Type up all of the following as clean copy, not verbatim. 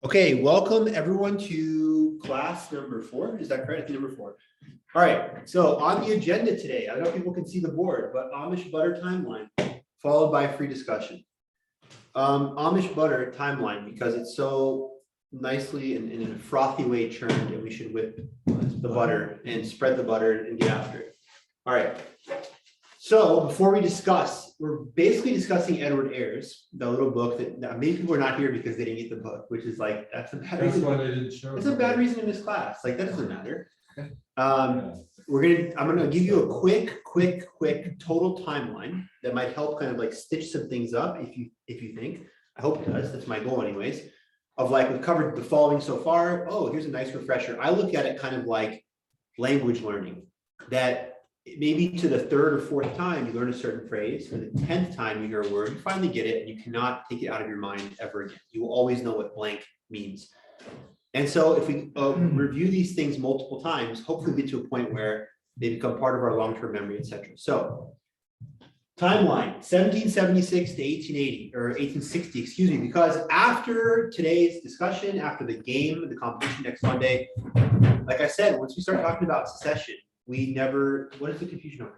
Okay, welcome everyone to class number 4. Is that correct? Number 4. All right, so on the agenda today, I don't know if people can see the board, but Amish butter timeline followed by free discussion. Amish butter timeline because it's so nicely and in a frothy way churned, and we should whip the butter and spread the butter and get after it. All right. So before we discuss, we're basically discussing Edward Ayers, the little book that many people are not here because they didn't get the book, which is like, that's a bad reason. Why they didn't show. It's a bad reason in this class. Like, that doesn't matter. I'm gonna give you a quick total timeline that might help kind of like stitch some things up if you think. I hope it does. That's my goal anyways. Of like, we've covered the following so far. Oh, here's a nice refresher. I look at it kind of like language learning, that maybe to the 3rd or 4th time you learn a certain phrase, or the 10th time you hear a word, you finally get it and you cannot take it out of your mind ever again. You will always know what blank means. And so if we review these things multiple times, hopefully get to a point where they become part of our long-term memory, etc. So timeline 1776 to 1880 or 1860, excuse me, because after today's discussion, after the game, the competition next Monday, like I said, once we start talking about secession, we never, what is the confusion over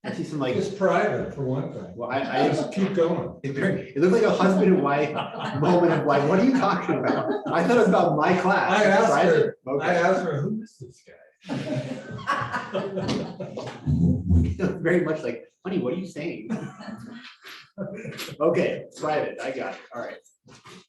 there? I see some like, It's private for one thing. well, I Just keep going. it looks like a husband and wife moment of like, what are you talking about? I thought it was about my class. I asked her, Okay. I asked her, who is this guy? Very much like, honey, what are you saying? Okay, private, I got it, all right.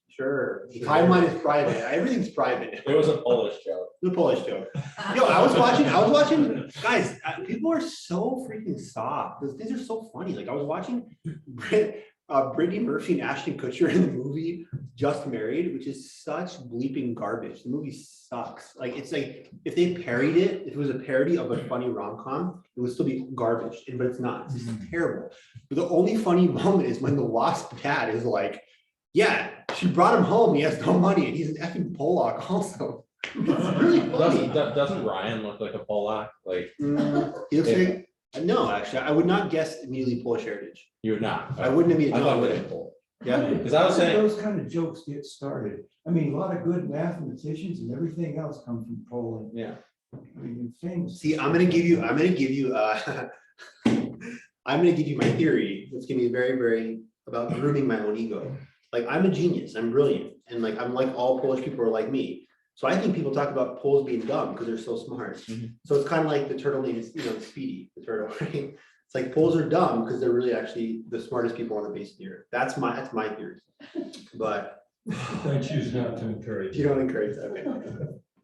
Sure, the timeline is private, everything's private. It was a Polish joke. The Polish joke. Yo, I was watching, guys, people are so freaking soft. Those things are so funny. Like I was watching Brittany Murphy and Ashton Kutcher in the movie Just Married, which is such bleeping garbage. The movie sucks. Like it's like if they parodied it, if it was a parody of a funny rom-com, it would still be garbage. But it's not. It's just terrible. But the only funny moment is when the wasp dad is like, yeah, she brought him home. He has no money, and he's an effing Polak also. It's really funny. Doesn't Ryan look like a Polak? Like He looks like, no, actually, I would not guess immediately Polish heritage. you would not. I wouldn't I immediately. thought No, it I was Polish. yeah, Because I was saying, Those kind of jokes get started. I mean, a lot of good mathematicians and everything else come from Poland. yeah. I mean, famous. see, I'm gonna give you I'm gonna give you my theory. It's gonna be very about grooming my own ego. Like I'm a genius, I'm brilliant, and like I'm like all Polish people are like me. So I think people talk about Poles being dumb because they're so smart. Mhm. So it's kind of like the turtle name is, Speedy, the turtle, right? It's like Poles are dumb because they're really actually the smartest people on the face of the earth. That's my theory. But I choose not to encourage. you don't encourage that.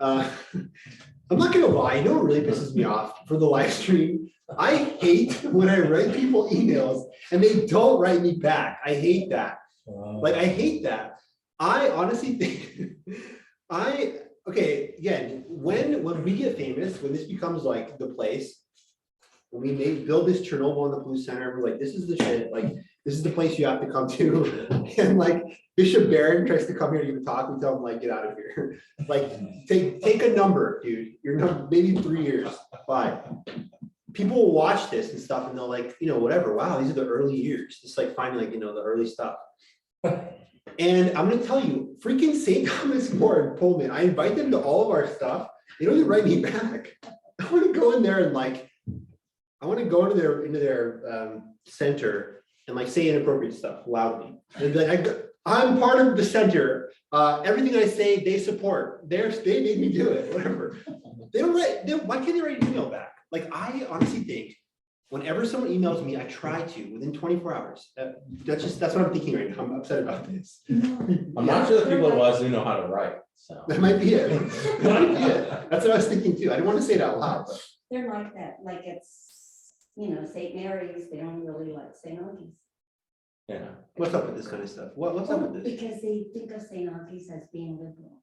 Okay. I'm not gonna lie, you know what really pisses me off for the live stream? I hate when I write people emails and they don't write me back. I hate that. Like, I hate that. I honestly think, okay, again, when we get famous, when this becomes like the place, when we build this Chernobyl in the Blue Center, we're like, this is the shit, like, this is the place you have to come to. And like, Bishop Barron tries to come here to give a talk, we tell him like, get out of here. Like, take a number, dude, your number, maybe 3 years, 5. People will watch this and stuff and they'll like, whatever, wow, these are the early years. Just like finding like, the early stuff. And I'm gonna tell you, freaking St. Thomas More and Pullman, I invite them to all of our stuff. They don't even write me back. I want to go in there and like, I want to go into their center and like say inappropriate stuff loudly. And be like, I'm part of the center. Everything I say, they support. They made me do it. Whatever. They don't write. Why can't they write an email back? Like I honestly think, whenever someone emails me, I try to within 24 hours. That's what I'm thinking right now. I'm upset about this. I'm not sure the people it was who know how to write. So That might be it. That might be it. That's what I was thinking too. I didn't want to say it out loud. But. They're like that, like it's, St. Mary's, they don't really like St. Augie's. yeah. What's up with this kind of stuff? What's up with this? Because they think of St. Augie's as being liberal.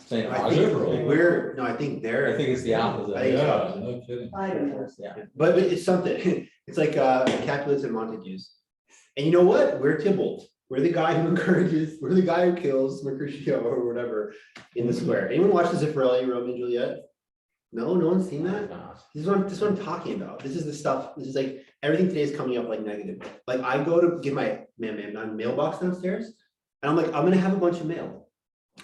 Saying I think I think they're. I think it's the opposite. I think Yeah, no kidding. I don't know. Yeah. But it's something. It's like Capulets and Montagues. And you know what? We're Tybalt. We're the guy who encourages. We're the guy who kills Mercutio or whatever in the square. Anyone watch the Zeffirelli, Romeo and Juliet? No, no one's seen that. This is what I'm talking about. This is the stuff. This is like everything today is coming up like negative. Like I go to get my mailbox downstairs, and I'm like, I'm gonna have a bunch of mail.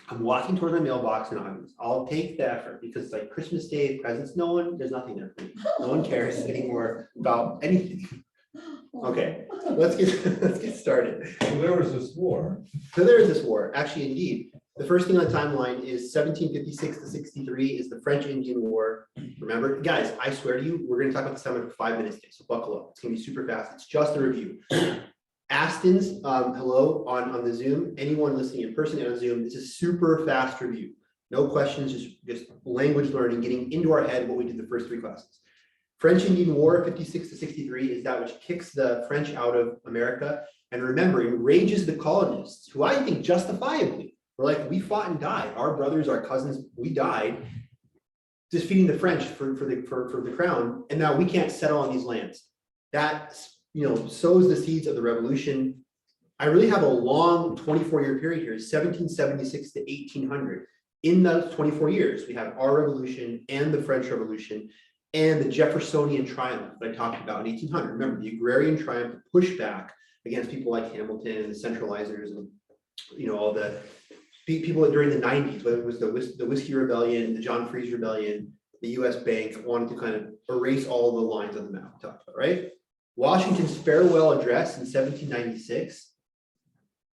I'm walking towards my mailbox and I'll take the effort because it's like Christmas Day presents, there's nothing there for me. No one cares anymore about anything. Okay, let's get started. So there was this war. So there is this war, actually, indeed. The first thing on the timeline is 1756 to 63 is the French-Indian War. Remember, guys, I swear to you, we're gonna talk about this time for 5 minutes today, so buckle up. It's gonna be super fast. It's just a review. Aston's, hello on the Zoom. Anyone listening in person and on Zoom, this is super fast review. No questions, just language learning, getting into our head what we did the first 3 classes. French-Indian War, 56 to 63, is that which kicks the French out of America. And remember, enrages the colonists, who I think justifiably were like, we fought and died. Our brothers, our cousins, we died defeating the French for the crown, and now we can't settle on these lands. That sows the seeds of the revolution. I really have a long 24-year period here, 1776 to 1800. In those 24 years, we have our revolution and the French Revolution and the Jeffersonian triumph that I talked about in 1800. Remember, the agrarian triumph, the pushback against people like Hamilton and the centralizers and all the people that during the 90s, whether it was the Whiskey Rebellion, the John Freeze Rebellion, the US Bank wanted to kind of erase all the lines on the map we talked about, right? Washington's farewell address in 1796,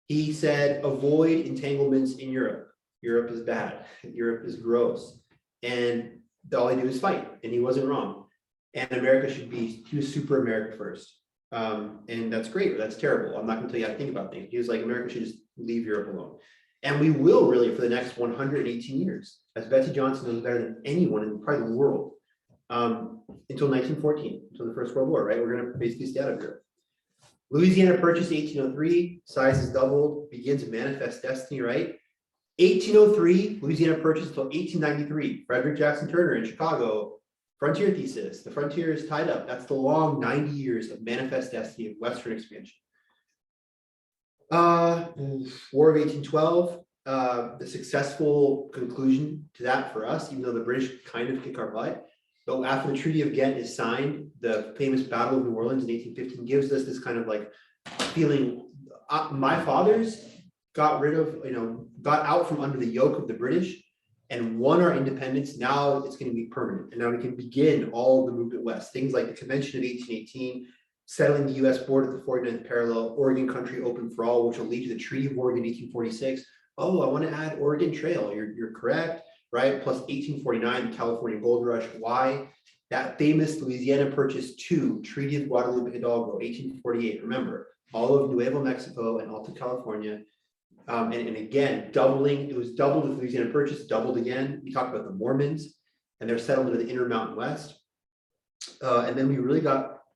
he said, avoid entanglements in Europe. Europe is bad. Europe is gross. And all they do is fight. And he wasn't wrong. And America he was super America first. And that's great, or that's terrible. I'm not going to tell you how to think about things. He was like, America should just leave Europe alone. And we will really for the next 118 years, as Betsy Johnson knows better than anyone in probably the world, until 1914, until the First World War, right? We're going to basically stay out of Europe. Louisiana Purchase 1803, size is doubled, begins to manifest destiny, right? 1803, Louisiana Purchase until 1893, Frederick Jackson Turner in Chicago, frontier thesis. The frontier is tied up. That's the long 90 years of manifest destiny of Western expansion. War of 1812, the successful conclusion to that for us, even though the British kind of kick our butt. But after the Treaty of Ghent is signed, the famous Battle of New Orleans in 1815 gives us this kind of like feeling. My fathers got out from under the yoke of the British and won our independence. Now it's going to be permanent. And now we can begin all the movement west. Things like the Convention of 1818, settling the US border at the 49th parallel, Oregon country open for all, which will lead to the Treaty of Oregon 1846. Oh, I want to add Oregon Trail. You're correct, right? Plus 1849, the California Gold Rush. Why? That famous Louisiana Purchase 2, Treaty of Guadalupe Hidalgo, 1848. Remember, all of Nuevo Mexico and Alta California. And again, doubling, it was doubled with Louisiana Purchase, doubled again. We talked about the Mormons and their settlement of the Intermountain West. And then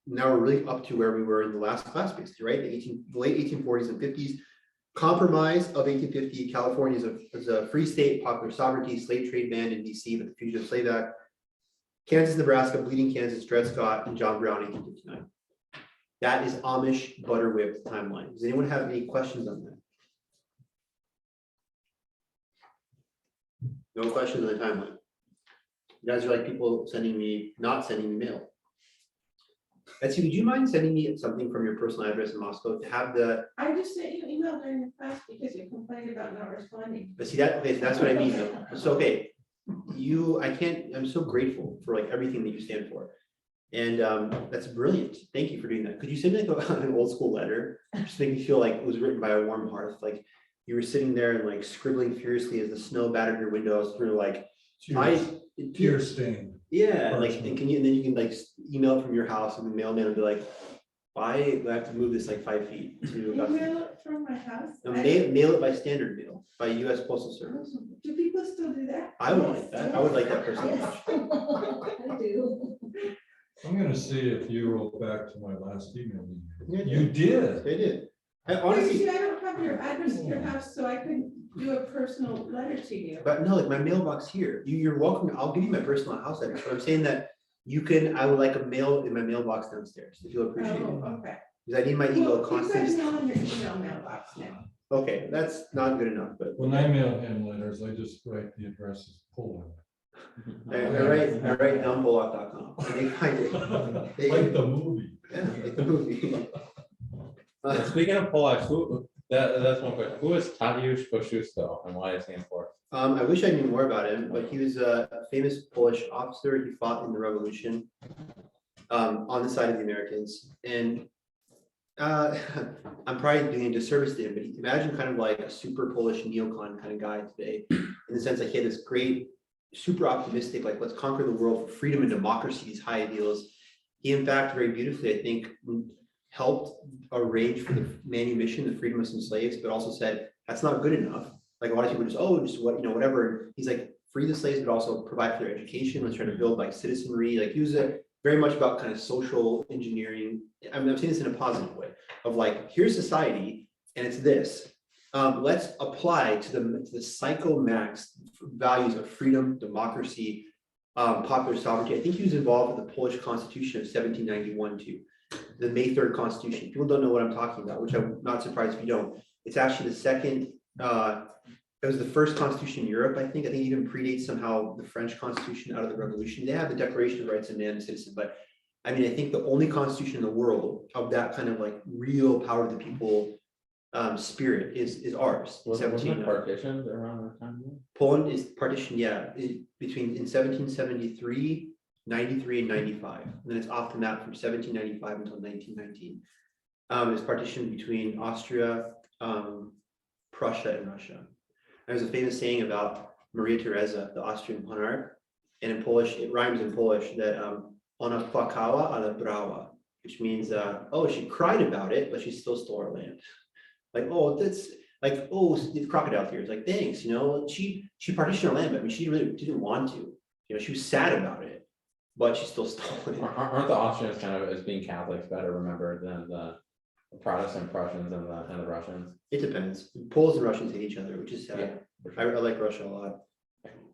now we're really up to where we were in the last class, basically, right? The late 1840s and 50s. Compromise of 1850, California is a free state, popular sovereignty, slave trade banned in DC, but the Fugitive Slave Act. Kansas, Nebraska, Bleeding Kansas, Dred Scott, and John Brown, 1859. That is Amish butter whipped timeline. Does anyone have any questions on that? No questions on the timeline. You guys are like people not sending me mail. Betsy, would you mind sending me something from your personal address in Moscow to have the? I just sent you an email during the class because you complained about not responding. But see that, okay, so that's what I mean though. So, okay, I'm so grateful for like everything that you stand for. And that's brilliant. Thank you for doing that. Could you send me like an old school letter? Just make me feel like it was written by a warm hearth. Like you were sitting there and like scribbling furiously as the snow battered your windows through like, Tear stained. yeah, like, and then you can like email it from your house and the mailman will be like, why do I have to move this like 5 feet to about? Email it from my house. No, mail it by standard mail, by US Postal Service. Do people still do that? I would like that. I would like that personally. I do. I'm gonna see if you wrote back to my last email. Yeah, You did. They did. I Well, you honestly, see, I don't have your address in your house, so I couldn't do a personal letter to you. but no, like my mailbox here, you're welcome. I'll give you my personal house address, but I'm saying that I would like a mail in my mailbox downstairs, if you'll appreciate it. Oh, okay. Because I need my email Well, you guys constantly. know in your email mailbox now. Okay, that's not good enough, but When I mail him letters, I just write the address as Poland. I write downpollock.com. They find it. Like the movie. Yeah, like the movie. Speaking of Polacks, who That's one question. Who is Tadeusz Kosciuszko and why is he important? I wish I knew more about him, but he was a famous Polish officer. He fought in the revolution on the side of the Americans. And I'm probably doing a disservice to him, but imagine kind of like a super Polish neocon kind of guy today, in the sense that he had this great, super optimistic, like let's conquer the world for freedom and democracy, these high ideals. He, in fact, very beautifully, I think, helped arrange for the manumission, the freedom of some slaves, but also said that's not good enough. Like a lot of people just, oh, just what, whatever. He's like, free the slaves, but also provide for their education. Let's try to build like citizenry. Like he was very much about kind of social engineering. I mean, I'm saying this in a positive way of like, here's society and it's this. Let's apply to the psychomax values of freedom, democracy, popular sovereignty. I think he was involved with the Polish Constitution of 1791 too. The May 3rd Constitution. People don't know what I'm talking about, which I'm not surprised if you don't. It's actually the second, it was the first constitution in Europe, I think. I think it even predates somehow the French Constitution out of the Revolution. They have the Declaration of Rights of Man and Citizen, but I mean, I think the only constitution in the world of that kind of like real power to the people spirit is ours. Wasn't it partitioned around that time? Poland is partitioned, yeah, between in 1773, 93, and 95. And then it's off the map from 1795 until 1919. It's partitioned between Austria, Prussia, and Russia. There's a famous saying about Maria Theresa, the Austrian monarch, and in Polish, it rhymes in Polish that ona płakała, ale brała, which means, oh, she cried about it, but she still stole our land. Like, oh, that's like, oh, the crocodile tears. Like, thanks, she partitioned our land, but I mean, she really didn't want to. She was sad about it, but she still stole it. Aren't the Austrians kind of, as being Catholics, better remembered than the Protestant Prussians and the Russians? It depends. Poles and Russians hate each other, which is sad. Yeah, for I sure. like Russia a lot.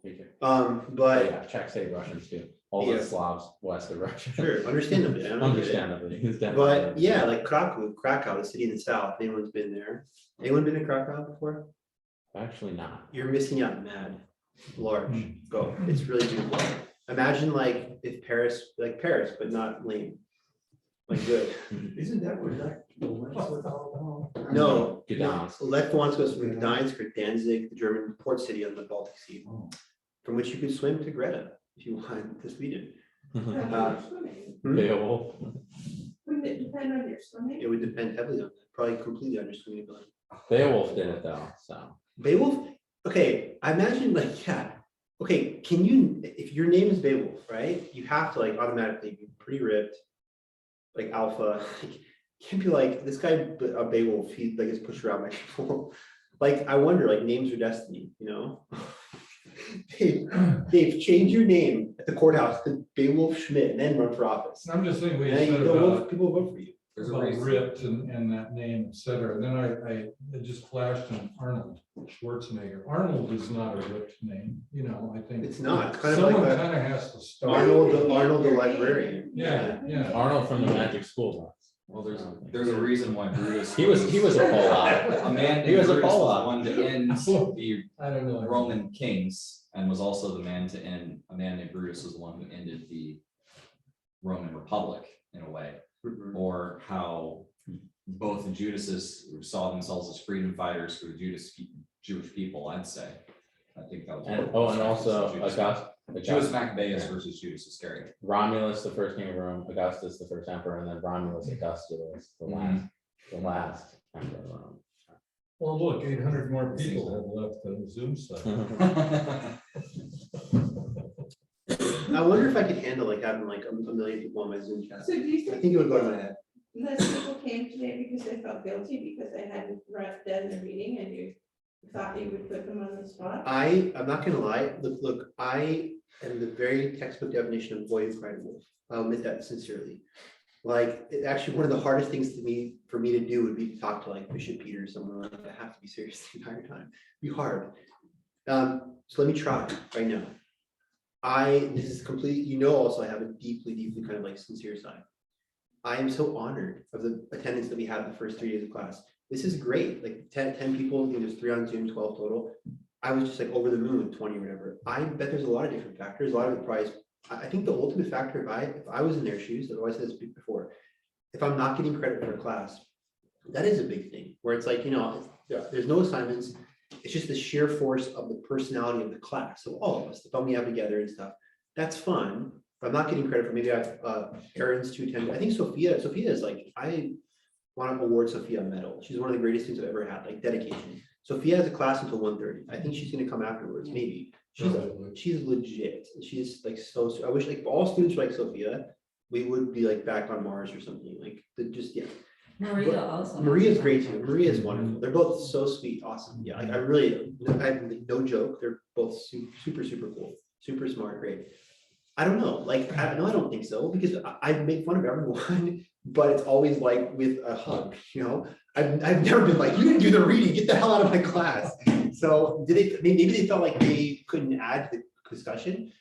Me too. But Yeah, Czechs hate Russians too. All Yeah. the Slavs west of Russia. sure, understandably, I don't get it. Understandably. It's definitely- But yeah, like Krakow, the city in the south. Anyone's been there? Anyone been to Krakow before? Actually not. You're missing out, mad. Large. Go. It's really beautiful. Imagine like if Paris, like Paris, but not lame. Like good. Isn't that what that? all No, Gdansk. Lech wants goes from Gdańsk or Danzig, the German port city on the Baltic Sea, about? from which you could swim to Greta if you want to Sweden. Swimming. Beowulf. Wouldn't it depend on your swimming? It would depend heavily on that, probably completely on your swimming ability. Beowulf did it though, so. Beowulf, okay, I imagine like, yeah, okay, can you, if your name is Beowulf, right? You have to like automatically be pretty ripped, like alpha. Can't be like, this guy, a Beowulf, he like is pushed around by people. Like, I wonder, like names are destiny, Dave, change your name at the courthouse to Beowulf Schmidt and then run for office. I'm just thinking, we And then said you know, about people vote for you. ripped and that name, et cetera. And then it just flashed on Arnold Schwarzenegger. Arnold is not a ripped name, I think. It's not, it's kind of Someone like kind of has to start. Arnold the librarian. Yeah. Arnold from the Magic School Bus. Well, there's a reason why Brutus. He was a Polak. A man He named was a Brutus was Polak. the one to end the I don't know. Roman kings and was also the man to end, a man named Brutus was the one who ended the Roman Republic in a way. Or how both the Judases saw themselves as freedom fighters for the Jewish people, I'd say. I think that was. And also Judas Maccabeus versus Judas Iscariot. Romulus, the first king of Rome, Augustus, the first emperor, and then Romulus Augustulus, the last emperor of Rome. Well, look, 800 more people have left the Zoom site. I wonder if I could handle like having like a million people on my Zoom chat. So do you I think think it would go to my head. less people came today because they felt guilty because they hadn't done the reading and you thought you would put them on the spot? I'm not gonna lie, look, I am the very textbook definition of boy who cried wolf. I'll admit that sincerely. Like, actually, one of the hardest things for me to do would be to talk to like Bishop Peter or someone like that. I have to be serious the entire time. It'd be hard. So let me try right now. This is completely, also I have a deeply kind of like sincere side. I am so honored of the attendance that we had the first 3 days of class. This is great, like 10 people, there's 3 on Zoom, 12 total. I was just like over the moon with 20 or whatever. I bet there's a lot of different factors, a lot of the price. I think the ultimate factor, if I was in their shoes, I've always said this before, if I'm not getting credit for a class, That is a big thing, where it's like, there's no assignments. It's just the sheer force of the personality of the class. So all of us, the fun we have together and stuff, that's fun. But I'm not getting credit for, maybe I have errands to attend. I think Sophia is like, I want to award Sophia a medal. She's one of the greatest things I've ever had, like dedication. Sophia has a class until 1:30. I think she's gonna come afterwards, maybe. She's legit. She's like I wish like all students were like Sophia, we would be like back on Mars or something. Like yeah. Maria also. Maria's great too. Maria's wonderful. They're both so sweet, awesome. Yeah, like no joke. They're both super cool, super smart, great. I don't know, like, I don't think so, because I make fun of everyone, but it's always like with a hug, I've never been like, you didn't do the reading, get the hell out of my class. So maybe they felt like they couldn't add to the discussion,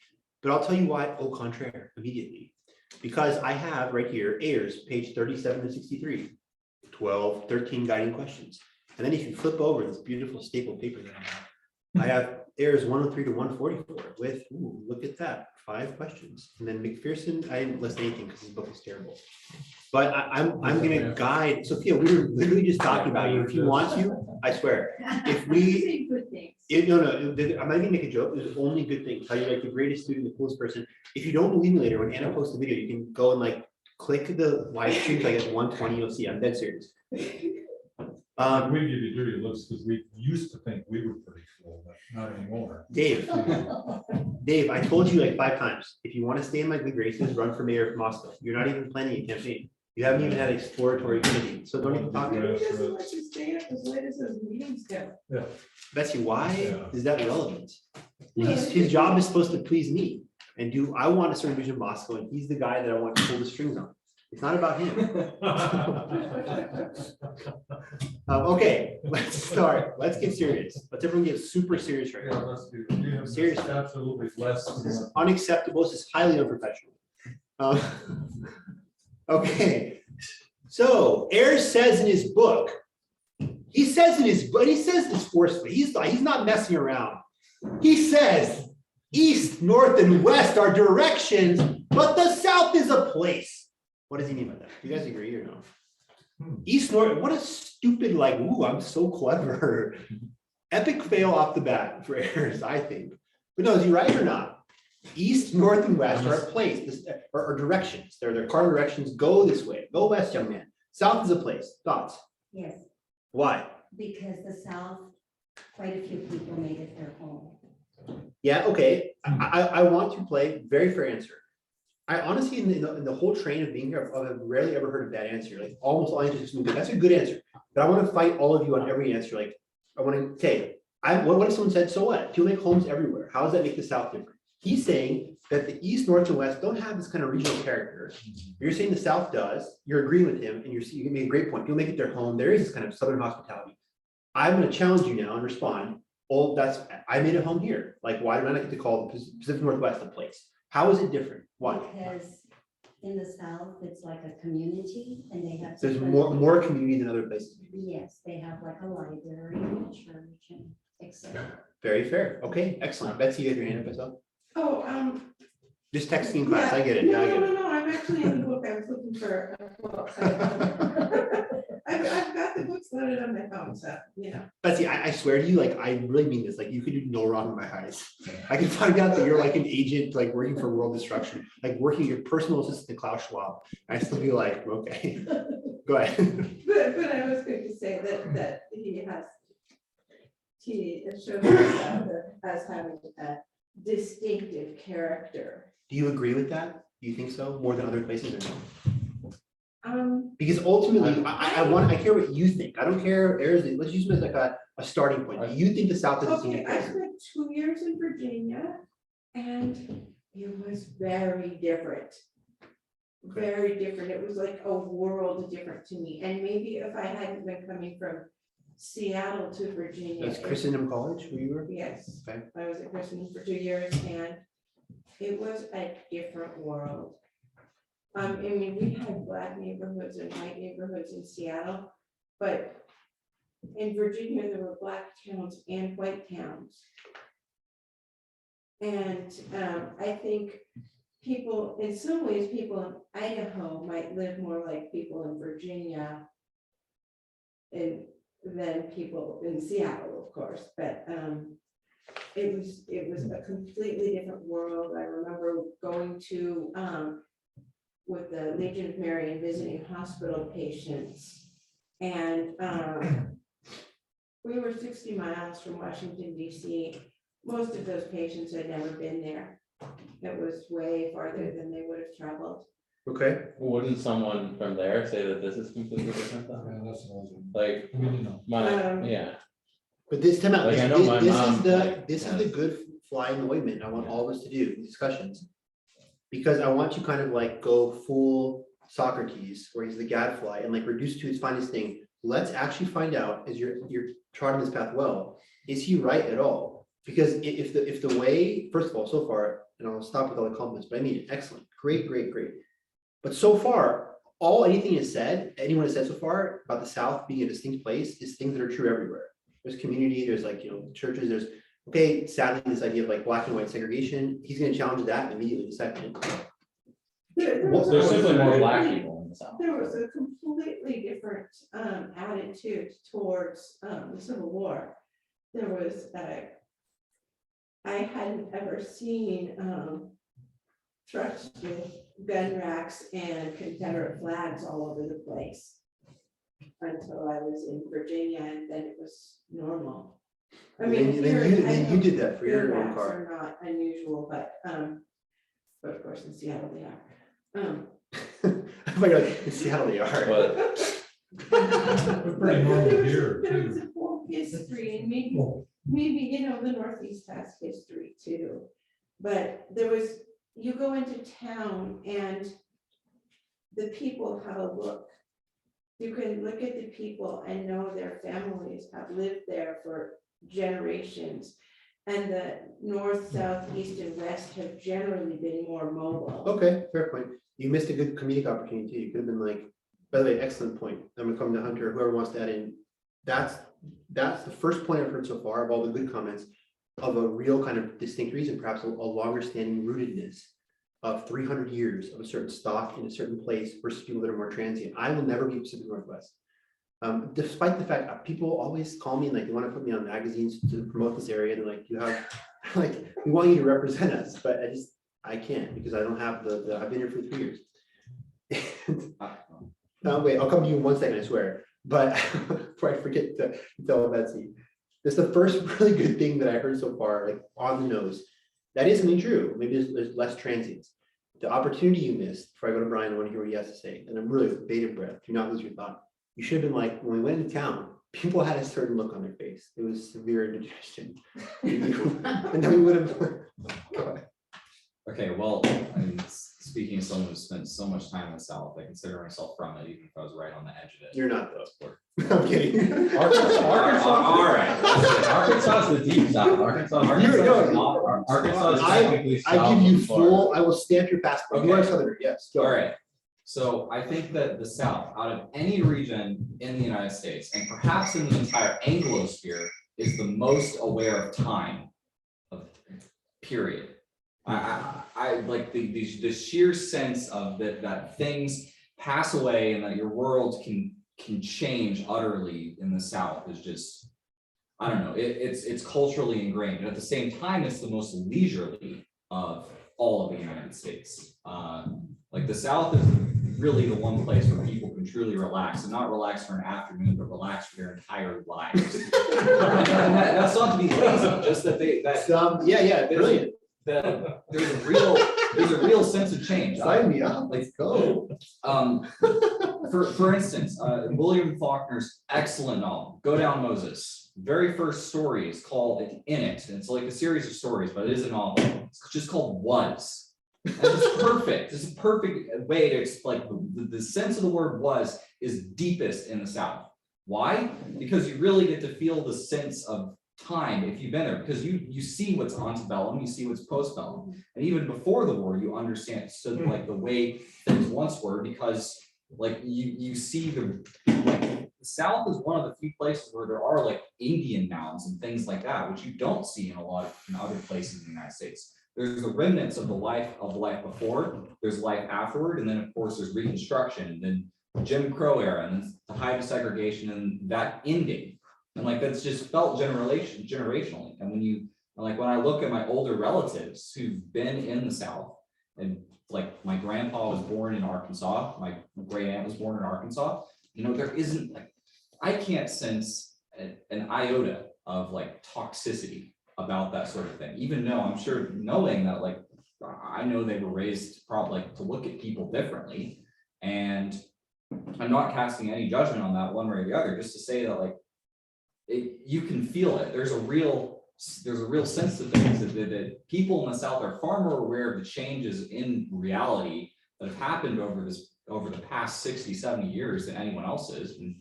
but I'll tell you why, au contraire, immediately. Because I have right here, Ayers, page 37 to 63, 12, 13 guiding questions. And then if you flip over this beautiful staple paper that I have Ayers 103 to 144 with, ooh, look at that, 5 questions. And then McPherson, I didn't list anything because his book is terrible. But I'm gonna guide, Sophia, we were literally just talking about you. If you want to, I swear. If we, Good things. I'm not even making a joke, there's only good things. How you're like the greatest student, the coolest person. If you don't believe me later, when Anna posts the video, you can go and like click the live stream like at 1:20, you'll see, I'm dead serious. We give you dirty looks because we used to think we were pretty cool, but not anymore. Dave, I told you like 5 times, if you want to stay in my good graces, run for mayor of Moscow. You're not even planning a campaign. You haven't even had exploratory committee, so don't even talk to me. He doesn't let you stay up as late as those meetings go. Yeah. Betsy, why Yeah. is that relevant? His job is supposed to please me and I want a certain vision of Moscow, and he's the guy that I want to pull the strings on. It's not about him. Okay, let's start. Let's get serious. Let's everyone get super serious right Yeah, now. let's do it. You have Seriously. absolutely less. This is unacceptable. This is highly unprofessional. Okay, so Ayers says in his book, he says this forcefully. He's not messing around. He says, east, north, and west are directions, but the south is a place. What does he mean by that? Do you guys agree or no? East, north, what a stupid, like, ooh, I'm so clever. Epic fail off the bat for Ayers, I think. But no, is he right or not? East, north, and west are a place, or directions. They're cardinal directions. Go this way. Go west, young man. South is a place. Thoughts? Yes, Why? because the South, quite a few people made it their home. Yeah, okay. I want to play very fair answer. I honestly, in the whole train of being here, I've rarely ever heard a bad answer. Like almost all answers are good. That's a good answer. But I want to fight all of you on every answer. Like I want to say, what if someone said, so what? People make homes everywhere. How does that make the South different? He's saying that the East, North, and West don't have this kind of regional character. You're saying the South does. You're agreeing with him, and you can make a great point. People make it their home. There is this kind of Southern hospitality. I'm going to challenge you now and respond. Oh, I made it home here. Like, why do I not get to call the Pacific Northwest a place? How is it different? Why? Because in the South, it's like a community and they have. There's different- more community than other places. Yes, they have like a library and a church and etc. Very fair. Okay, excellent. Betsy, you had your hand up as well. Oh, Just texting in class. yeah. I get it. No, I get it. no, I'm actually in the book. I was looking for a book. I've got the books loaded on my phone, so, Betsy, I swear to you, like, I really mean this. Like, you could do no wrong in my eyes. I can find out that you're like an agent, like working for World Destruction, like working your personal assistant to Klaus Schwab. I still be like, okay, go ahead. but I was going to say that he shows us as having a distinctive character. Do you agree with that? Do you think so? More than other places or no? Because Because ultimately, I care what you think. I don't care. Let's use it as like a starting point. Do you think the South is a okay, scenic I place? spent 2 years in Virginia and it was very different. Very different. It was like a world different to me. And maybe if I hadn't been coming from Seattle to Virginia. That's Christendom College where you were? Yes, Okay. I was at Christendom for 2 years and it was a different world. I mean, we had black neighborhoods and white neighborhoods in Seattle, but in Virginia, there were black towns and white towns. And I think people, in some ways, people in Idaho might live more like people in Virginia than people in Seattle, of course, but it was a completely different world. I remember going to with the Legion of Mary and visiting hospital patients. And we were 60 miles from Washington, DC. Most of those patients had never been there. It was way farther than they would have traveled. Okay, Wouldn't someone from there say that this is completely different though? Yeah, that's what I was. Like, We didn't know. yeah, but this time out, Like, this I know my this is mom, the, like, this is has- the good fly in the ointment I want all of us to do, these discussions. Because I want to kind of like go full Socrates, where he's the gadfly, and like reduce to his finest thing. Let's actually find out, as you're trotting this path well, is he right at all? Because if the way, first of all, so far, and I'll stop with all the compliments, but I mean, excellent, great. But so far, anyone has said so far about the South being a distinct place is things that are true everywhere. There's community, there's like, churches, there's, okay, sadly, this idea of like black and white segregation, he's gonna challenge that immediately in a second. there's simply more black people in the South. There was a completely different attitude towards the Civil War. There was I hadn't ever seen trucks with gun racks and Confederate flags all over the place until I was in Virginia, and then it was normal. I mean, Then you did that for your gun own racks car. are not unusual, but of course in Seattle they are. Oh my God, in Seattle they are. But We're pretty normal here, There was too. a whole history, and maybe, the Northeast has history too. But you go into town and the people have a look. You can look at the people and know their families have lived there for generations. And the north, south, east, and west have generally been more mobile. Okay, fair point. You missed a good comedic opportunity too. You could have been like, by the way, excellent point. I'm gonna come to Hunter, whoever wants to add in. That's the first point I've heard so far of all the good comments of a real kind of distinct reason, perhaps a longer standing rootedness of 300 years of a certain stock in a certain place versus people that are more transient. I will never be Pacific Northwest. Despite the fact that people always call me, like, they want to put me on magazines to promote this area, and like, you have, like, we want you to represent us, but I can't, because I don't have I've been here for 3 years. Wait, I'll come to you in 1 second, I swear. But before I forget to tell Betsy, this is the first really good thing that I heard so far, like on the nose. That is something true. Maybe there's less transients. The opportunity you missed, before I go to Brian, I want to hear what he has to say. And I'm really with bated breath. Do not lose your thought. You should have been like, when we went into town, people had a certain look on their face. It was severe indigestion. And then we would have. Go ahead. Okay, well, I mean, speaking of someone who spent so much time in the South, I consider myself from it, even if I was right on the edge of it. You're not though. I'm kidding. Arkansas, All right. Arkansas is the deep South. Arkansas is technically I south give you of Florida. full, I will stamp your passport. You are Okay. Southerner, yes. Go All ahead. right. So I think that the South, out of any region in the United States, and perhaps in the entire Anglosphere, is the most aware of time, period. I like the sheer sense of that things pass away and that your world can change utterly in the South is just, I don't know, it's culturally ingrained, and at the same time, it's the most leisurely of all of the United States. Like the South is really the one place where people can truly relax, and not relax for an afternoon, but relax for their entire lives. And that's not to be lazy, just Yeah, brilliant. there's a real sense of change. Sign me up, let's go. For instance, William Faulkner's excellent novel, Go Down Moses. Very first story is called In It. It's like a series of stories, but it is a novel. It's just called Was. And it's perfect. It's a perfect way to explain the sense of the word was is deepest in the South. Why? Because you really get to feel the sense of time if you've been there, because you see what's antebellum, you see what's postbellum, and even before the war, you understand like the way things once were, because like you see the South is one of the few places where there are like Indian mounds and things like that, which you don't see in other places in the United States. There's the remnants of the life before, there's life afterward, and then of course there's Reconstruction, and then Jim Crow era and the height of segregation and that ending. And like, that's just felt generationally. And when I look at my older relatives who've been in the South, and like my grandpa was born in Arkansas, my great aunt was born in Arkansas, there isn't like, I can't sense an iota of like toxicity about that sort of thing, even though I'm sure knowing that like, I know they were raised probably to look at people differently. And I'm not casting any judgment on that one way or the other, just to say that like, you can feel it. There's a real sense of things that people in the South are far more aware of the changes in reality that have happened over the past 60, 70 years than anyone else is. And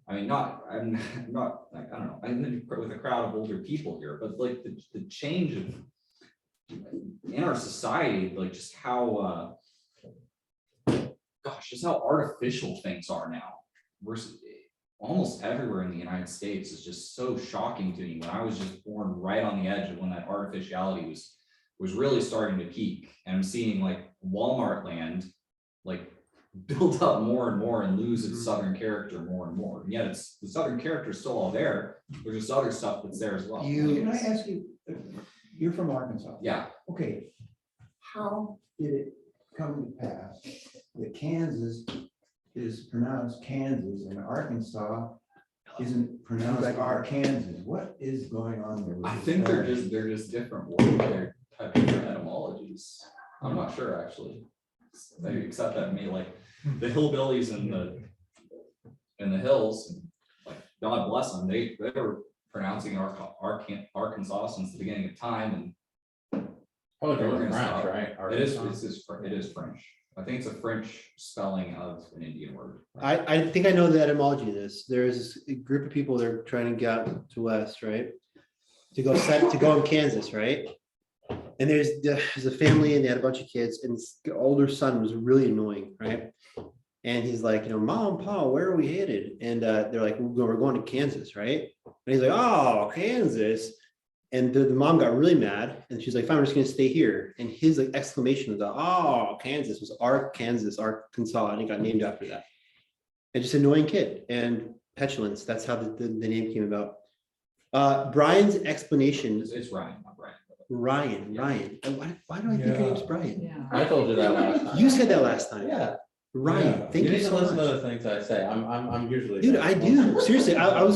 I mean, I'm not like, I don't know, I'm with a crowd of older people here, but like the change in our society, like just how, just how artificial things are now versus almost everywhere in the United States is just so shocking to me. When I was just born right on the edge of when that artificiality was really starting to peak, and I'm seeing like Walmart land like build up more and more and lose its Southern character more and more. And yet it's the Southern character is still all there. There's just other stuff that's there as well. Can I ask you, you're from Arkansas? Yeah. Okay, how did it come to pass that Kansas is pronounced Kansas and Arkansas isn't pronounced Arkansas? What is going on there? I think they're just different words. They're different etymologies. I'm not sure actually. Except that me like the hillbillies in the hills, like God bless them, they were pronouncing Arkansas since the beginning of time, and Oh, they were French, gonna stop. right? It is French. I think it's a French spelling of an Indian word. I think I know the etymology of this. There's a group of people that are trying to get out to West, right? To go in Kansas, right? And there's a family and they had a bunch of kids, and the older son was really annoying, right? And he's like, Mom, Pa, where are we headed? And they're like, we're going to Kansas, right? And he's like, oh, Kansas. And the mom got really mad, and she's like, fine, we're just gonna stay here. And his like exclamation was, oh, Kansas, was Arkansas, and it got named after that. And just annoying kid and petulance. That's how the name came about. Brian's explanation. It's Ryan, not Brian. Ryan. Why do I think your name's Brian? Yeah. I told you that last time. You said that last time. Yeah. Ryan, Yeah. thank You you need to so listen to much. the things I say. I'm usually. Dude, I do. Seriously, I was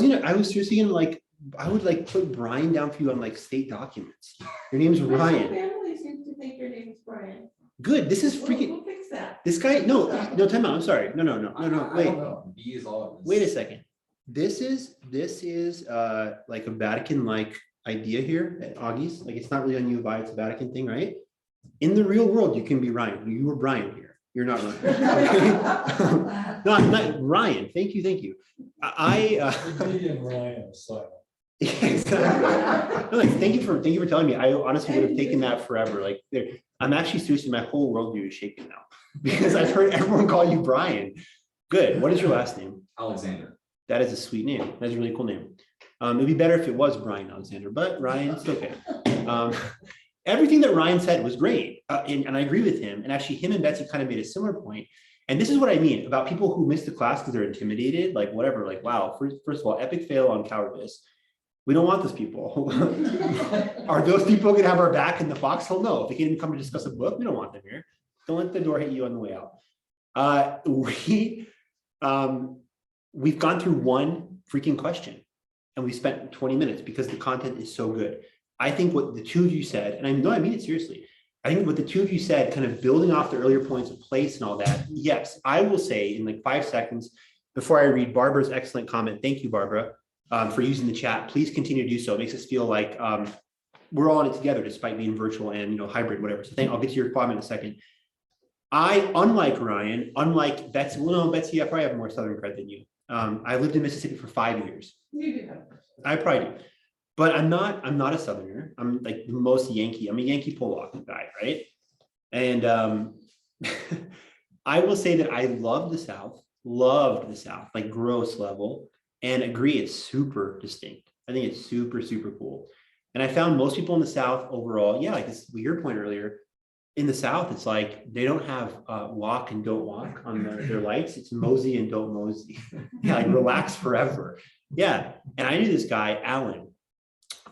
seriously gonna like, I would like put Brian down for you on like state documents. Your name's My whole Ryan. family seems to think your name is Brian. Good. This is freaking, We'll fix that. this guy, no, time out. I'm sorry. No, I wait. don't know. B is all. Wait a second. This is like a Vatican-like idea here at Augie's. Like, it's not really on U of I, it's a Vatican thing, right? In the real world, you can be Ryan. You were Brian here. You're not Ryan. Okay? No, I'm not Ryan. Thank you. Me and Ryan are silent. Exactly. No, like, thank you for telling me. I honestly would have taken that forever. Like, I'm actually seriously, my whole worldview is shaken now because I've heard everyone call you Brian. Good. What is your last name? Alexander. That is a sweet name. That's a really cool name. It'd be better if it was Brian Alexander, but Ryan, it's okay. Everything that Ryan said was great, and I agree with him. And actually, him and Betsy kind of made a similar point. And this is what I mean about people who miss the class because they're intimidated, like whatever, like, wow, first of all, epic fail on cowardice. We don't want those people. Are those people going to have our back in the foxhole? No, if they can't even come to discuss a book, we don't want them here. Don't let the door hit you on the way out. We've gone through one freaking question and we spent 20 minutes because the content is so good. I think what the two of you said, and I know I mean it seriously, I think what the two of you said, kind of building off the earlier points of place and all that, yes, I will say in like 5 seconds, before I read Barbara's excellent comment, thank you, Barbara, for using the chat. Please continue to do so. It makes us feel like we're all in it together despite being virtual and hybrid, whatever. So I'll get to your comment in a second. Unlike Ryan, unlike Betsy, well, no, Betsy, I probably have more Southern cred than you. I lived in Mississippi for 5 years. You do have. I probably do. But I'm not a Southerner. I'm like the most Yankee. I'm a Yankee Pollock guy, right? And I will say that I loved the South, like gross level, and agree it's super distinct. I think it's super, super cool. And I found most people in the South overall, yeah, like this, your point earlier, in the South, it's like they don't have walk and don't walk on their lights. It's mosey and don't mosey. Yeah, like relax forever. Yeah. And I knew this guy, Alan,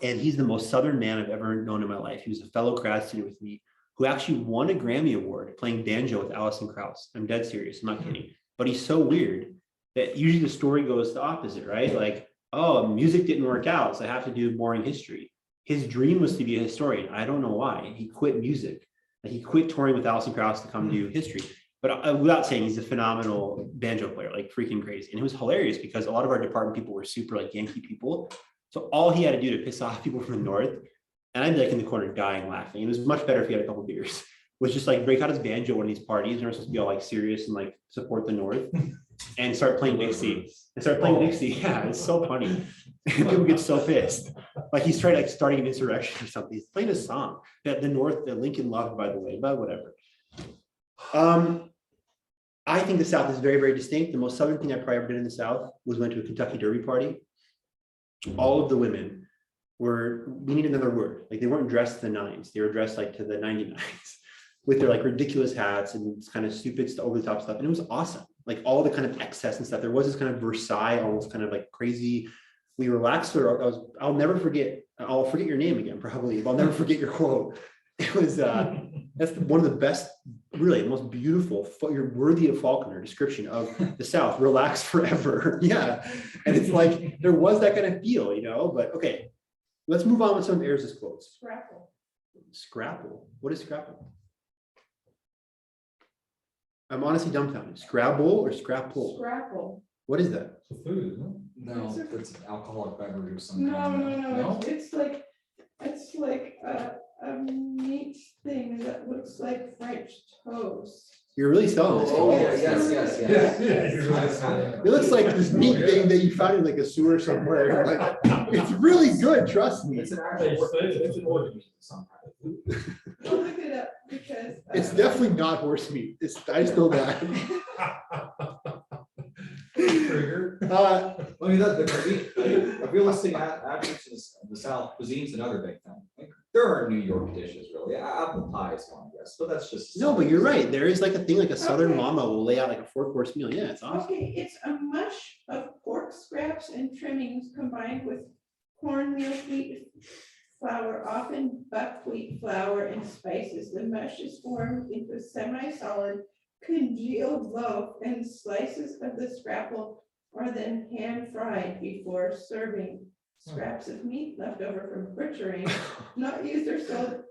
and he's the most Southern man I've ever known in my life. He was a fellow grad student with me who actually won a Grammy Award playing banjo with Alison Krauss. I'm dead serious. I'm not kidding. But he's so weird that usually the story goes the opposite, right? Like, oh, music didn't work out, so I have to do boring history. His dream was to be a historian. I don't know why. He quit music. He quit touring with Alison Krauss to come do history. But without saying, he's a phenomenal banjo player, like freaking crazy. And it was hilarious because a lot of our department people were super like Yankee people. So all he had to do to piss off people from the North, and I'd be like in the corner dying laughing. It was much better if he had a couple beers, was just like break out his banjo at these parties. And we're supposed to be all like serious and like support the North and start playing Dixie. And start playing Dixie. Yeah, it's so funny. People get so pissed. Like he's trying like starting an insurrection or something. He's playing a song that the North, that Lincoln loved, by the way, but whatever. I think the South is very, very distinct. The most Southern thing I probably ever did in the South was went to a Kentucky Derby party. All of the women were, we need another word. Like they weren't dressed to the nines. They were dressed like to the 99s with their like ridiculous hats and this kind of stupid over the top stuff. And it was awesome. Like all the kind of excess and stuff. There was this kind of Versailles, almost kind of like crazy. We relaxed. I'll never forget. I'll forget your name again, probably. But I'll never forget your quote. It was that's one of the best, really the most beautiful, you're worthy of Faulkner description of the South. Relax forever. Yeah, and it's like there was that kind of feel, you know. But okay, let's move on with some of Ayers' quotes. Scrapple. Scrapple. What is Scrapple? I'm honestly dumbfounded. Scrabble or Scrapple? Scrapple. What is that? It's a food, isn't it? No, it's an alcoholic beverage or something. No, it's like a meat thing that looks like French toast. You're really selling this. Oh, to me. yes. It looks like this neat thing that you found in like a sewer somewhere. Like, it's really good, trust me. It's an actual, it's an organ meat of some kind. I'll look it up because. It's definitely not horse meat. I just know that. Trigger. I mean, a realistic average is the South cuisine's another big thing. Like, there are New York dishes, really. Apple pie is one, I guess, but that's just. No, but you're right. There is like a thing like a Southern mama will lay out like a 4-course meal. Yeah, it's awesome. Okay, it's a mush of pork scraps and trimmings combined with cornmeal, wheat flour, often buckwheat flour and spices. The mush is formed into a semi-solid congealed loaf, and slices of the scrapple are then hand fried before serving. Scraps of meat left over from butchering, not used or sold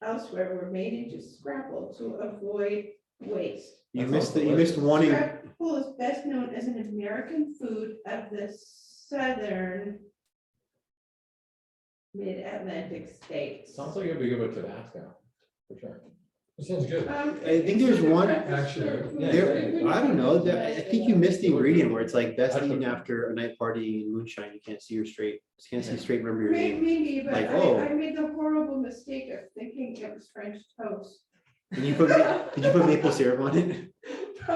elsewhere, were made into scrapple to avoid waste. You missed wanting. Scrapple is best known as an American food of the southern mid-Atlantic states. Sounds like it'd be good with Tabasco, for sure. That sounds good. I think there's one. Actually, I don't know. I think you missed the ingredient where it's like best eaten after a night party in moonshine. You can't see her straight. You can't see straight. Remember your name. Maybe, but Like, oh. I made the horrible mistake of thinking it was French toast. Did you put maple syrup on it?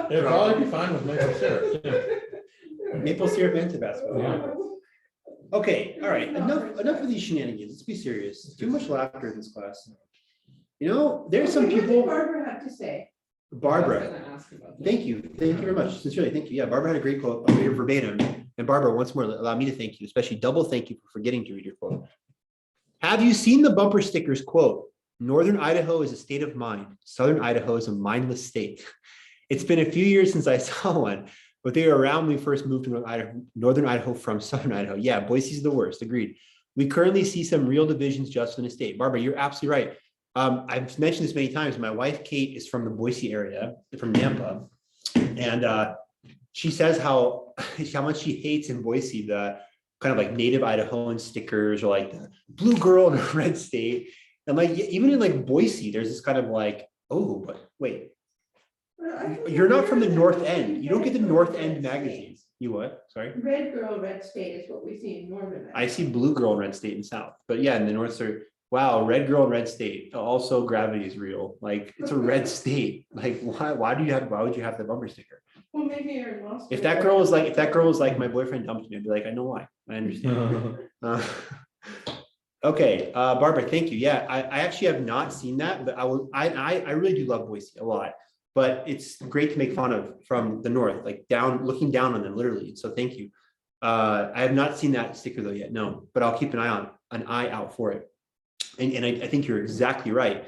it'd probably be fine with maple syrup. Yeah. Maple syrup and Tabasco. Yeah. Okay, all right. Enough of these shenanigans. Let's be serious. Too much laughter in this class. You know, there's some What did people. Barbara had to say. Barbara, thank you very much. Sincerely, thank you. Yeah, Barbara had a great quote. I'll read it verbatim. And Barbara, once more, allow me to thank you, especially double thank you for forgetting to read your quote. Have you seen the bumper stickers? Quote, Northern Idaho is a state of mind. Southern Idaho is a mindless state. It's been a few years since I saw one, but they were around when we first moved to Northern Idaho from Southern Idaho. Yeah, Boise's the worst, agreed. We currently see some real divisions just in the state. Barbara, you're absolutely right. I've mentioned this many times. My wife, Kate, is from the Boise area, from Nampa. And she says how much she hates in Boise the kind of like native Idahoan stickers or like the blue girl in a red state. And like, even in like Boise, there's this kind of like, oh, but wait, you're not from the North End. You don't get the North End magazine. You what? Sorry? Red girl, red state is what we see in Northern. I see blue girl, red state in South. But yeah, in the North, wow, red girl, red state. Also, gravity is real. Like it's a red state. Like why would you have the bumper sticker? Well, maybe you're lost. If that girl was like my boyfriend dumped me, I'd be like, I know why. I understand. Okay, Barbara, thank you. Yeah, I actually have not seen that, but I really do love Boise a lot. But it's great to make fun of from the north, like looking down on them, literally. So thank you. I have not seen that sticker though yet, no, but I'll keep an eye out for it. And I think you're exactly right.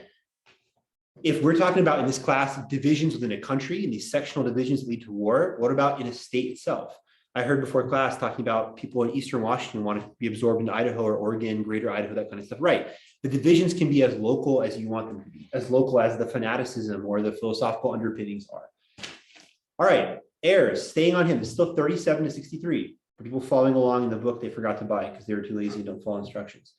If we're talking about in this class divisions within a country and these sectional divisions lead to war, what about in a state itself? I heard before class talking about people in Eastern Washington want to be absorbed into Idaho or Oregon, Greater Idaho, that kind of stuff. Right. The divisions can be as local as you want them to be, as local as the fanaticism or the philosophical underpinnings are. All right, Ayers, staying on him, it's still 37 to 63. For people following along in the book, they forgot to buy it because they were too lazy and don't follow instructions.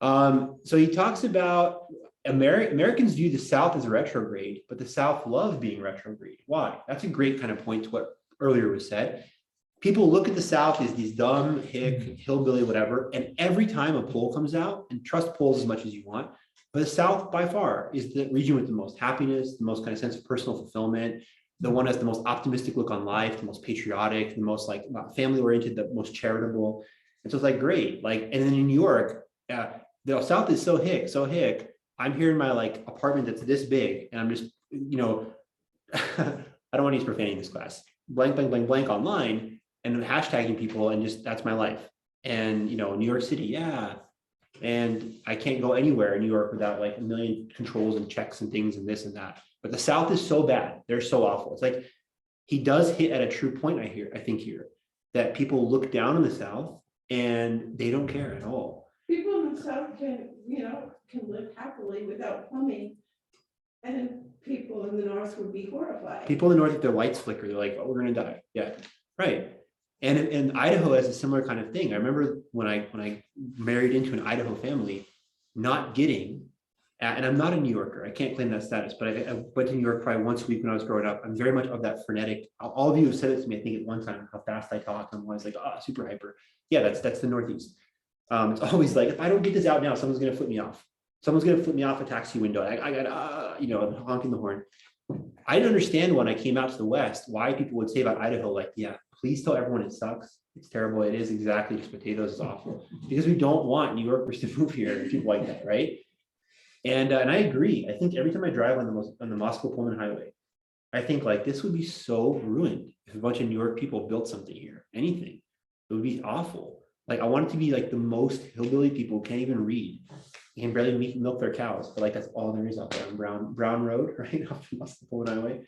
So he talks about Americans view the South as retrograde, but the South loves being retrograde. Why? That's a great kind of point to what earlier was said. People look at the South as these dumb, hick, hillbilly, whatever. And every time a poll comes out, and trust polls as much as you want, but the South by far is the region with the most happiness, the most kind of sense of personal fulfillment, the one has the most optimistic look on life, the most patriotic, the most like family oriented, the most charitable. And so it's like, great. Like, and then in New York, the South is so hick. I'm here in my like apartment that's this big, and I'm just, you know, I don't want to use profanity in this class, blank online, and hashtagging people, and just that's my life. And you know, New York City, yeah. And I can't go anywhere in New York without like a million controls and checks and things and this and that. But the South is so bad. They're so awful. It's like he does hit at a true point, I think here, that people look down on the South and they don't care at all. People in the South can live happily without plumbing. And people in the North would be horrified. People in the North, if their lights flicker, they're like, oh, we're gonna die. Yeah, right. And Idaho has a similar kind of thing. I remember when I married into an Idaho family, not getting, and I'm not a New Yorker, I can't claim that status, but I went to New York probably once a week when I was growing up. I'm very much of that frenetic. All of you have said it to me, I think at one time, how fast I talk. I'm always like, oh, super hyper. Yeah, that's the Northeast. It's always like, if I don't get this out now, someone's gonna flip me off. Someone's gonna flip me off a taxi window. I got, I'm honking the horn. I didn't understand when I came out to the West why people would say about Idaho, like, yeah, please tell everyone it sucks. It's terrible. It is exactly just potatoes. It's awful. Because we don't want New Yorkers to move here and people like that, right? And I agree. I think every time I drive on the Moscow Pullman Highway, I think like this would be so ruined if a bunch of New York people built something here. Anything. It would be awful. Like I want it to be like the most hillbilly people can't even read. They can barely milk their cows, but like that's all there is out there on Brown Road, right? Off the Moscow Pullman Highway.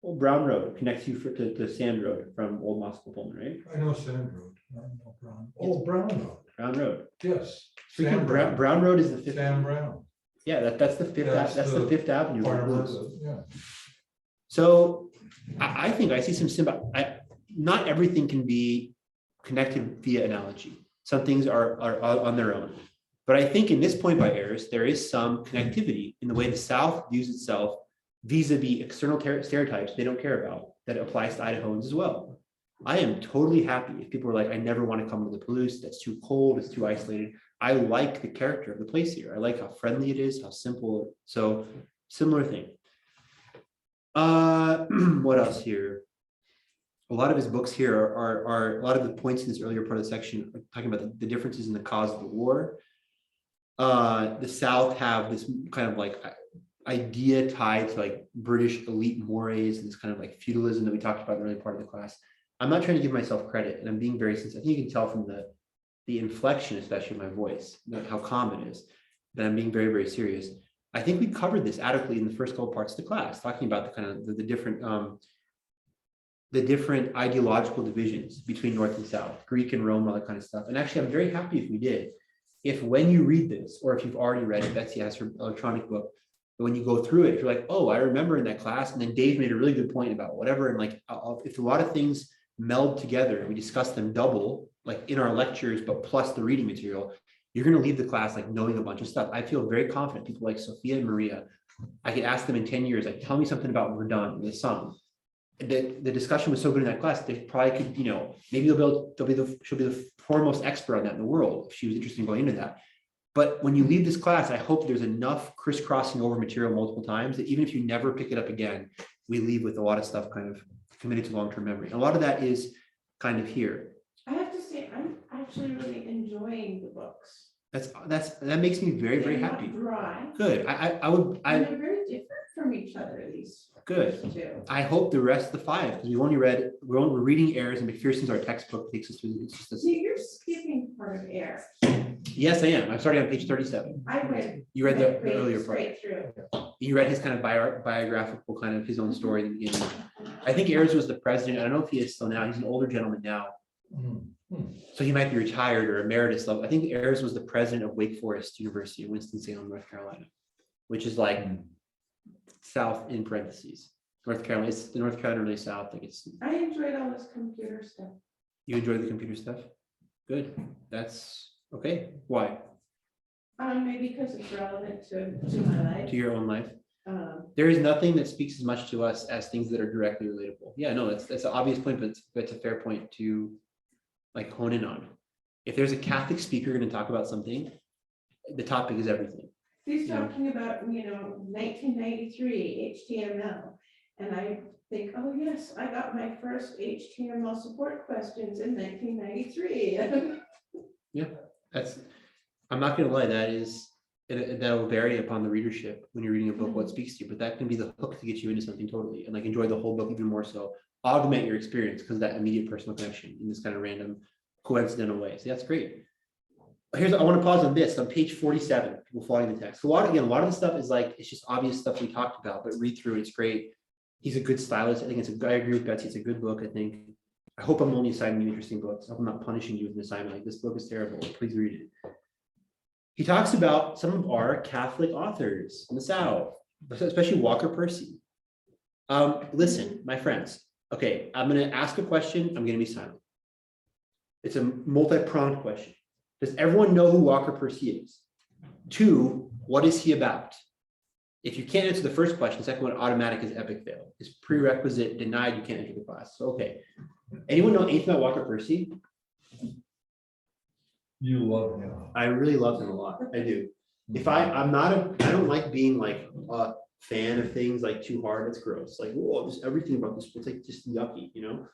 Well, Brown Road connects you to Sand Road from Old Moscow Pullman, right? I know Sand Road. I know Brown. Oh, Brown Road. Brown Road. Yes. Freaking Sam Brown Road is the fifth. Sam Brown. Yeah, that's the fifth. That's the Fifth Avenue. Farmers, yeah. So I think I see some not everything can be connected via analogy. Some things are on their own. But I think in this point by Ayers, there is some connectivity in the way the South views itself vis-a-vis external stereotypes they don't care about that applies to Idahoans as well. I am totally happy if people are like, I never want to come to the Palouse, that's too cold, it's too isolated. I like the character of the place here. I like how friendly it is, how simple. So similar thing. What else here? A lot of his books here are a lot of the points in this earlier part of the section are talking about the differences in the cause of the war. The South have this kind of like idea tied to like British elite mores and this kind of like feudalism that we talked about in the early part of the class. I'm not trying to give myself credit, and I'm being very sincere. I think you can tell from the inflection, especially in my voice, how calm it is, that I'm being very, very serious. I think we covered this adequately in the first couple parts of the class, talking about the kind of the different ideological divisions between North and South, Greek and Rome, all that kind of stuff. And actually, I'm very happy if we did. If when you read this, or if you've already read it, Betsy has her electronic book, but when you go through it, you're like, oh, I remember in that class, and then Dave made a really good point about whatever, and like, if a lot of things meld together, and we discuss them double, like in our lectures, but plus the reading material, you're going to leave the class like knowing a bunch of stuff. I feel very confident. People like Sophia and Maria, I could ask them in 10 years, like, tell me something about Verdun, the song. The discussion was so good in that class, they probably could, maybe she'll be the foremost expert on that in the world if she was interested in going into that. But when you leave this class, I hope there's enough crisscrossing over material multiple times that even if you never pick it up again, we leave with a lot of stuff kind of committed to long-term memory. And a lot of that is kind of here. I have to say, I'm actually really enjoying the books. That makes me very, very They're not happy. Dry. Good. And they're very different from each other, these Good. first two. I hope the rest of the 5, because we're reading Errors, and McPherson's our textbook, takes us through. It's just So this. you're skipping part of air. Yes, I am. I'm starting on page 37. I read. You read the that grade earlier part. Straight through. You read his kind of biographical kind of his own story in the beginning. I think Ayers was the president. I don't know if he is still now. He's an older gentleman now. So he might be retired or emeritus level. I think Ayers was the president of Wake Forest University in Winston-Salem, North Carolina, which is like south in parentheses. North Carolina, it's the North Carolina really south. Like it's, I enjoyed all this computer stuff. you enjoy the computer stuff? Good. That's okay. Why? Maybe because it's relevant to my life. To your own life? Um, There is nothing that speaks as much to us as things that are directly relatable. Yeah, no, that's an obvious point, but it's a fair point to like hone in on. If there's a Catholic speaker going to talk about something, the topic is everything. He's Yeah. talking about, 1993 HTML. And I think, oh yes, I got my first HTML support questions in 1993. That's, I'm not gonna lie, that will vary upon the readership when you're reading a book, what speaks to you, but that can be the hook to get you into something totally, and like enjoy the whole book even more so, augment your experience because of that immediate personal connection in this kind of random coincidental way. So that's great. I want to pause on this, on page 47, people following the text. So a lot of the stuff is like, it's just obvious stuff we talked about, but read through, it's great. He's a good stylist. I think I agree with Betsy, it's a good book, I think. I hope I'm only assigning you interesting books. I hope I'm not punishing you with an assignment like this book is terrible. Please read it. He talks about some of our Catholic authors in the South, especially Walker Percy. Listen, my friends. Okay, I'm going to ask a question. I'm going to be silent. It's a multi-pronged question. Does everyone know who Walker Percy is? 2, what is he about? If you can't answer the first question, the second one automatic is epic fail. Is prerequisite denied, you can't enter the class. So, okay. Anyone know anything about Walker Percy? You love him. I really love him a lot. I do. If I don't like being like a fan of things like too hard. It's gross. Like, whoa, just everything about this, it's like just yucky, you know?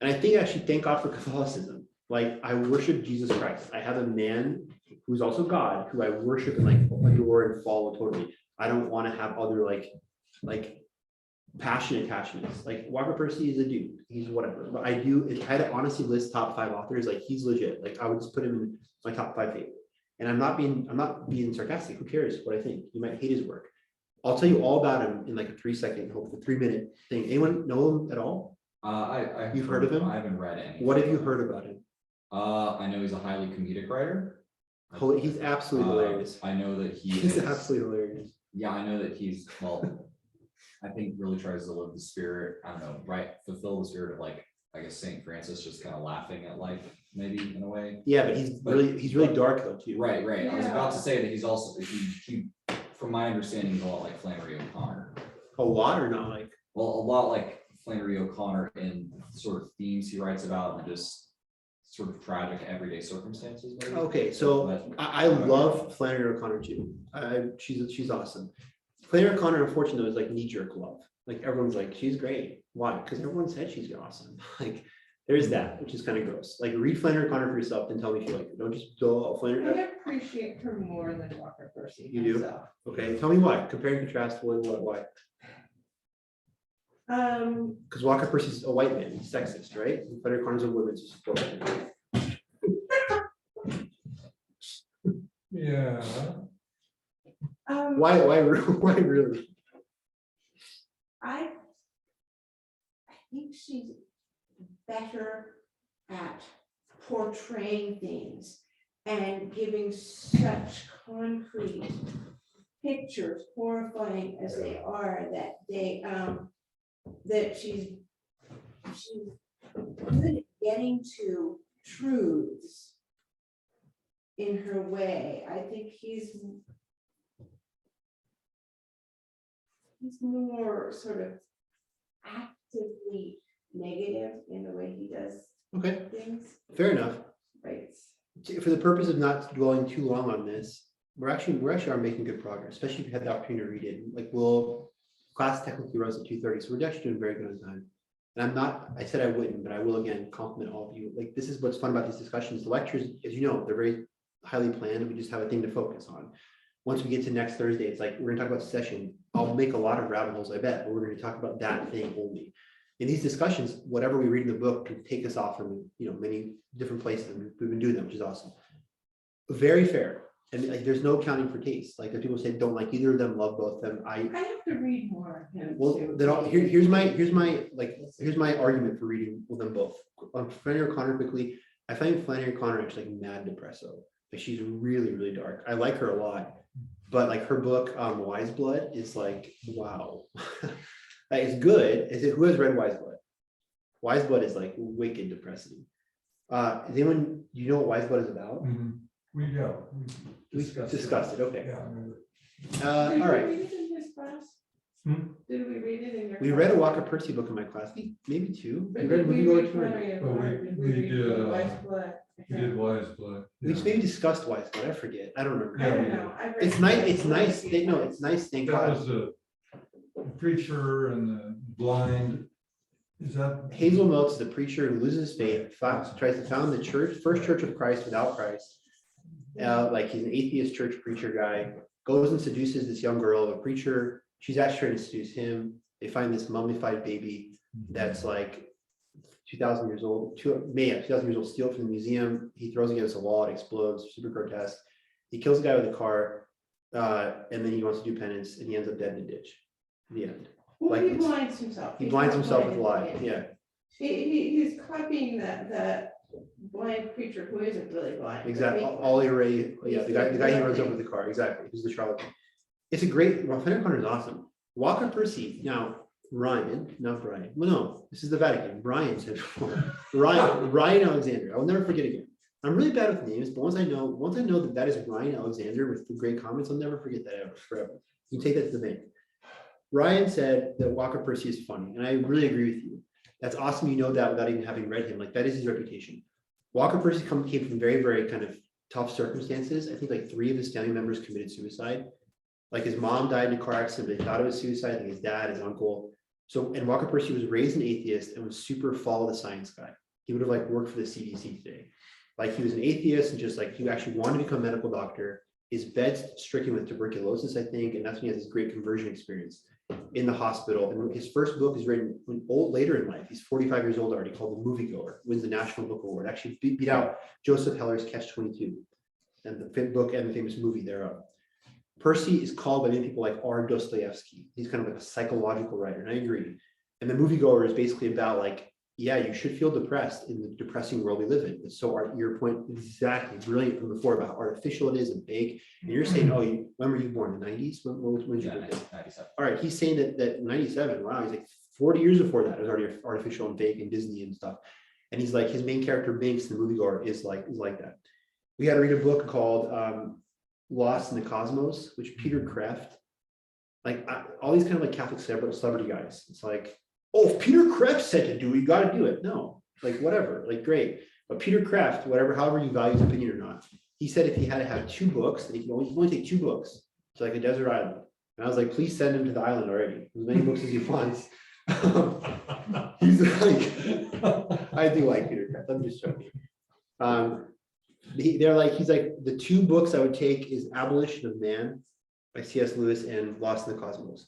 And I think actually thank God for Catholicism. Like I worship Jesus Christ. I have a man who's also God, who I worship and like adore and follow totally. I don't want to have other like passion attachments. Like Walker Percy is a dude. He's whatever. But I do, if I had to honestly list top 5 authors, like he's legit. Like I would just put him in my top 5 favorite. And I'm not being sarcastic. Who cares what I think? You might hate his work. I'll tell you all about him in like a 3-second, hopefully 3-minute thing. Anyone know him at all? You've heard of him? I haven't read any. What have you heard about him? I know he's a highly comedic writer. He's absolutely hilarious. I know that He's absolutely hilarious. Yeah, I know that he's, well, I think really tries to live the spirit, I don't know, right, fulfill the spirit of like, I guess Saint Francis, just kind of laughing at life, maybe in a way. Yeah, but he's really dark though too. Right. I was Yeah. about to say that he's also, he, from my understanding, he's a lot like Flannery O'Connor. A lot or not like? Well, a lot like Flannery O'Connor in sort of themes he writes about and just sort of tragic everyday circumstances. Maybe. Okay, so But- I love Flannery O'Connor too. She's awesome. Flannery O'Connor, unfortunately, is like knee-jerk love. Like everyone's like, she's great. Why? Because everyone said she's awesome. Like there's that, which is kind of gross. Like read Flannery O'Connor for yourself and tell me if you like it. Don't just go I Flannery. appreciate her more than Walker Percy. You do? myself. Okay, tell me why. Compare and contrast why. Because Walker Percy's a white man, he's sexist, right? And Flannery O'Connor's a woman, so support him. Yeah. Why really? I think she's better at portraying things and giving such concrete pictures, horrifying as they are, that she's good at getting to truths in her way. I think he's more sort of actively negative in the way he does Okay, things, fair enough. right? For the purpose of not dwelling too long on this, we're actually are making good progress, especially if you had the opportunity to read it. Like class technically runs at 2:30, so we're actually doing very good on time. And I said I wouldn't, but I will again compliment all of you. Like this is what's fun about these discussions. The lectures, as you know, they're very highly planned. We just have a thing to focus on. Once we get to next Thursday, it's like, we're gonna talk about secession. I'll make a lot of rabbit holes, I bet, but we're gonna talk about that thing only. In these discussions, whatever we read in the book can take us off from, many different places, and we've been doing them, which is awesome. Very fair. And like, there's no accounting for taste. Like, if people say don't like either of them, love both of them, I have to read more of him. well, too. then here's my argument for reading them both. On Flannery O'Connor quickly, I find Flannery O'Connor actually like mad depresso. Like, she's really, really dark. I like her a lot, but like her book, Wise Blood is like, wow. Like, it's good. Who has read Wise Blood? Wise Blood is like wicked depressing. Is anyone, you know what Wise Blood is about? We Discussed it, okay. Yeah, I remember. Did All we right. read it in his class? Hmm? Did we read it in your? We read a Walker Percy book in my class, maybe two. But We read did we Movie Goer read two. Flannery Oh, we- O'Connor? Did we read did, Wise Blood? We did Wise Blood. We yeah. maybe discussed Wise Blood, I forget, I don't remember. I don't know. I read It's nice, Wise it's Blood nice, a few no, times. it's nice, thank That God. was the preacher and the blind. Is that? Hazel Mills is a preacher who loses his faith, tries to found the first church of Christ without Christ. Like, he's an atheist church preacher guy, goes and seduces this young girl, a preacher. She's actually trying to seduce him. They find this mummified baby that's like 2,000 years old, 2,000 years old, steal it from the museum. He throws it against a wall, it explodes, super grotesque. He kills a guy with a car, and then he wants to do penance, and he ends up dead in a ditch. The end. Well, like, he it's- blinds himself. He He's blinds not himself with a blind lie. at the Yeah, end. He's copying that blind preacher who isn't really blind. exactly. Ollie Ray, yeah, the guy he runs over with the car, exactly. Who's the charlatan. It's a great, Flannery O'Connor is awesome. Walker Percy, now Ryan, not Brian. Well, no, this is the Vatican. Brian said before. Ryan Alexander. I will never forget again. I'm really bad with names, but once I know that is Ryan Alexander with the great comments, I'll never forget that ever, forever. You take that to the bank. Ryan said that Walker Percy is funny, and I really agree with you. That's awesome. You know that without even having read him. Like, that is his reputation. Walker Percy came from very, very kind of tough circumstances. I think like 3 of his family members committed suicide. Like, his mom died in a car accident, but they thought it was suicide. Like, his dad, his uncle. So, and Walker Percy was raised an atheist and was super follow the science guy. He would have like worked for the CDC today. Like, he was an atheist and just like, he actually wanted to become a medical doctor. His bed's stricken with tuberculosis, I think, and that's when he has this great conversion experience in the hospital. And his first book is written later in life. He's 45 years old already, called The Moviegoer, wins the National Book Award. Actually beat out Joseph Heller's Catch-22 and the book and the famous movie thereof. Percy is called by many people like R. Dostoevsky. He's kind of like a psychological writer, and I agree. And The Moviegoer is basically about like, yeah, you should feel depressed in the depressing world we live in. And so your point exactly brilliant from before about how artificial it is and fake. And you're saying, oh, when were you born? In the 90s? When did you Yeah, birthday? 97. All right, he's saying that 97, wow, he's like 40 years before that, it was already artificial and fake and Disney and stuff. And he's like, his main character, Binks, in The Moviegoer, is like that. We had to read a book called Lost in the Cosmos, which Peter Kraft, like all these kind of like Catholic celebrity guys. It's like, oh, if Peter Kraft said to do it, you got to do it. No, like whatever, like great. But Peter Kraft, however you value his opinion or not, he said if he had to have 2 books, that he can only take 2 books to like a desert island. And I was like, please send him to the island already, as many books as he wants. He's like, I do like Peter Kraft. I'm just joking. He's like, the 2 books I would take is Abolition of Man by C.S. Lewis and Lost in the Cosmos.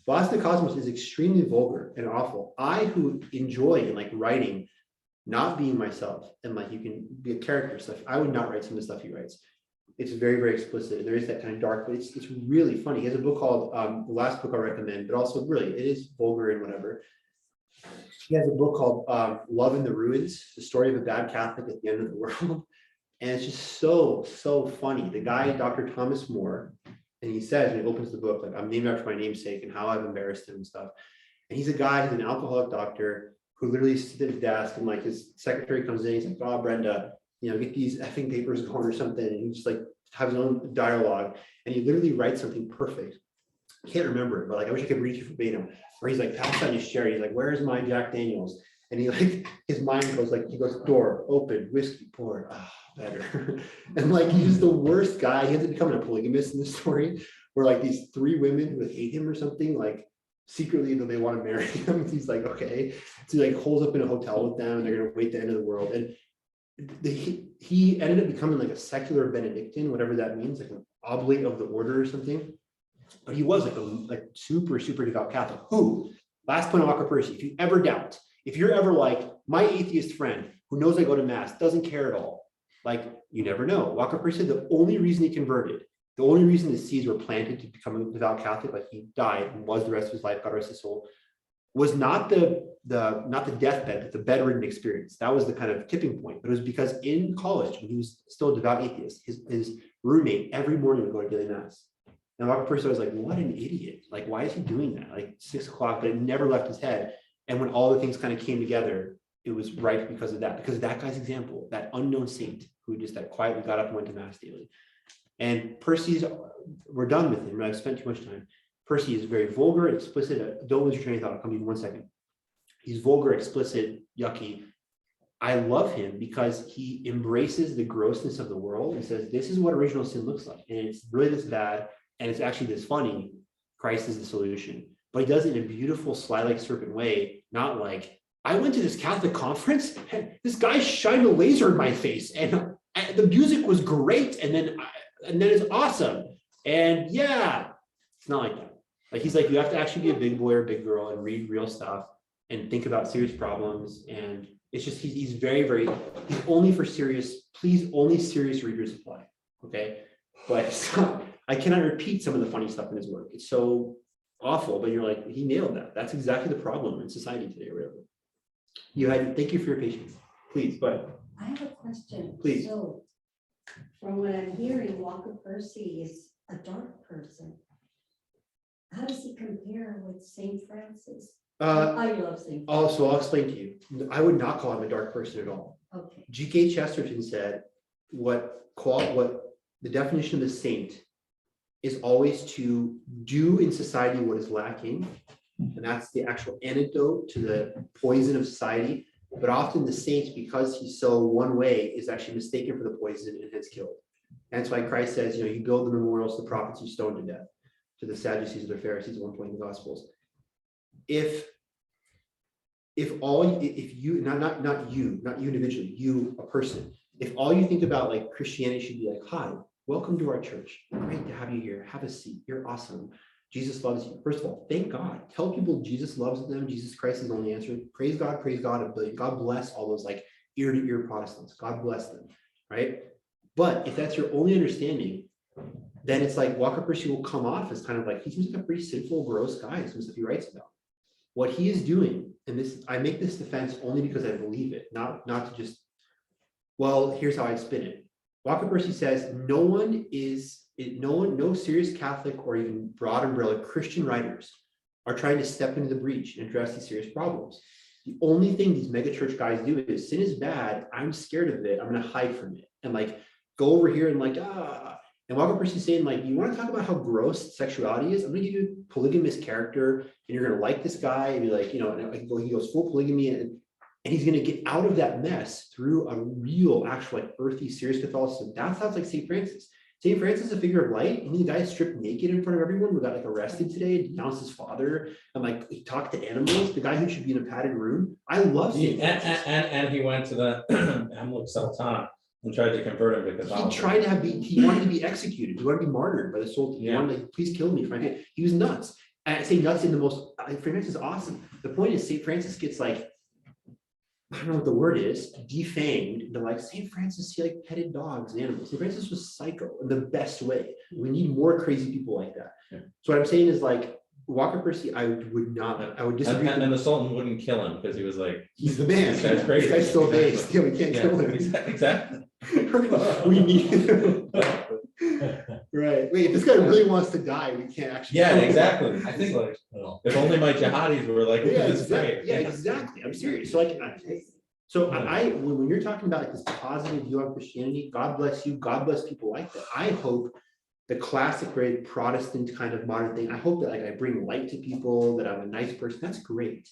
Lost in the Cosmos is extremely vulgar and awful. I, who enjoy in like writing, not being myself, and like you can be a character stuff, I would not write some of the stuff he writes. It's very, very explicit. There is that kind of dark, but it's really funny. He has a book called the last book I recommend, but also really it is vulgar and whatever. He has a book called Love in the Ruins, the story of a bad Catholic at the end of the world. And it's just so funny. The guy, Dr. Thomas More, and he says when he opens the book, like, I'm named after my namesake and how I've embarrassed him and stuff. And he's a guy, he's an alcoholic doctor who literally sits at his desk and like his secretary comes in, he's like, oh, Brenda, get these effing papers going or something. And he just like has his own dialogue and he literally writes something perfect. I can't remember it, but like, I wish I could read you verbatim, where he's like, pass on his chair. He's like, where's my Jack Daniels? And he like, his mind goes like, he goes, door open, whiskey poured, better. And like, he's just the worst guy. He ends up becoming a polygamist in the story, where like these 3 women who hate him or something, like secretly though they want to marry him. He's like, okay. So he like holds up in a hotel with them and they're gonna wait the end of the world. And he ended up becoming like a secular Benedictine, whatever that means, like an oblate of the order or something. But he was like super, super devout Catholic. Who, last point on Walker Percy, if you ever doubt, if you're ever like, my atheist friend who knows I go to mass, doesn't care at all, like, you never know. Walker Percy, the only reason he converted, the only reason the seeds were planted to become a devout Catholic, like he died and was the rest of his life, God rest his soul, was not the deathbed, but the bedridden experience. That was the kind of tipping point. But it was because in college, when he was still a devout atheist, his roommate every morning would go to daily mass. And Walker Percy was like, what an idiot. Like, why is he doing that? Like 6 o'clock, but it never left his head. And when all the things kind of came together, it was right because of that guy's example, that unknown saint who just that quietly got up and went to mass daily. And Percy's, we're done with him. I've spent too much time. Percy is very vulgar, explicit. Don't lose your train of thought. I'll come to you in 1 second. He's vulgar, explicit, yucky. I love him because he embraces the grossness of the world and says, this is what original sin looks like. And it's really this bad. And it's actually this funny. Christ is the solution. But he does it in a beautiful, sly-like serpent way, not like, I went to this Catholic conference, and this guy shined a laser in my face, and the music was great, and then it's awesome. And yeah, it's not like that. Like he's like, you have to actually be a big boy or big girl and read real stuff and think about serious problems. And it's just, he's very, very, he's only for serious, please, only serious readers apply. Okay. But I cannot repeat some of the funny stuff in his work. It's so awful, but you're like, he nailed that. That's exactly the problem in society today or whatever. Thank you for your patience. Please, but I have a question. Please. So, from what I'm hearing, Walker Percy is a dark person. How does he compare with Saint Francis? I love Saint Francis. Also, I'll explain to you. I would not call him a dark person at all. Okay. G.K. Chesterton said, what the definition of a saint is always to do in society what is lacking. And that's the actual antidote to the poison of society. But often the saint, because he's so one way, is actually mistaken for the poison and is killed. That's why Christ says, you build the memorials to the prophets you stoned to death, to the Sadducees or the Pharisees at one point in the Gospels. If you, not you individually, you, a person, if all you think about like Christianity should be like, hi, welcome to our church. Great to have you here. Have a seat. You're awesome. Jesus loves you. First of all, thank God. Tell people Jesus loves them. Jesus Christ is the only answer. Praise God a billion. God bless all those like ear to ear Protestants. God bless them, right? But if that's your only understanding, then it's like Walker Percy will come off as kind of like, he seems like a pretty sinful, gross guy, some stuff he writes about. What he is doing, and this, I make this defense only because I believe it, not to just, well, here's how I spin it. Walker Percy says, no serious Catholic or even broad umbrella Christian writers are trying to step into the breach and address these serious problems. The only thing these megachurch guys do is sin is bad. I'm scared of it. I'm going to hide from it and like go over here and like, And Walker Percy's saying like, you want to talk about how gross sexuality is? I'm going to give you a polygamous character and you're going to like this guy and be like, and he goes full polygamy and he's going to get out of that mess through a real, actual, like earthy, serious Catholicism. That sounds like St. Francis. St. Francis is a figure of light, and the guy stripped naked in front of everyone who got like arrested today, denounced his father, and like he talked to animals. The guy who should be in a padded room. I love St. Francis. And he went to the Amluk Sultan and tried to convert him to Catholicism. He wanted to be executed. He wanted to be martyred by the Sultan. He wanted like, please kill me. He was nuts. And I say nuts in the most. St. Francis is awesome. The point is, St. Francis gets like, I don't know what the word is, defamed. They're like, St. Francis, he like petted dogs and animals. St. Francis was psycho in the best way. We need more crazy people like that. Yeah. So what I'm saying is like, Walker Percy, I would disagree. And the Sultan wouldn't kill him because he was like, he's the man. This guy's crazy. This guy's still based. Yeah, we can't kill him. Exactly. We need him. Right. Wait, if this guy really wants to die, we can't actually. Yeah, exactly. I think like, if only my jihadis were like, yeah, this exactly. Yeah, exactly. I'm serious. So like, when you're talking about like this positive view on Christianity, God bless you. God bless people like that. I hope the classic, very Protestant kind of modern thing. I hope that like I bring light to people, that I'm a nice person. That's great.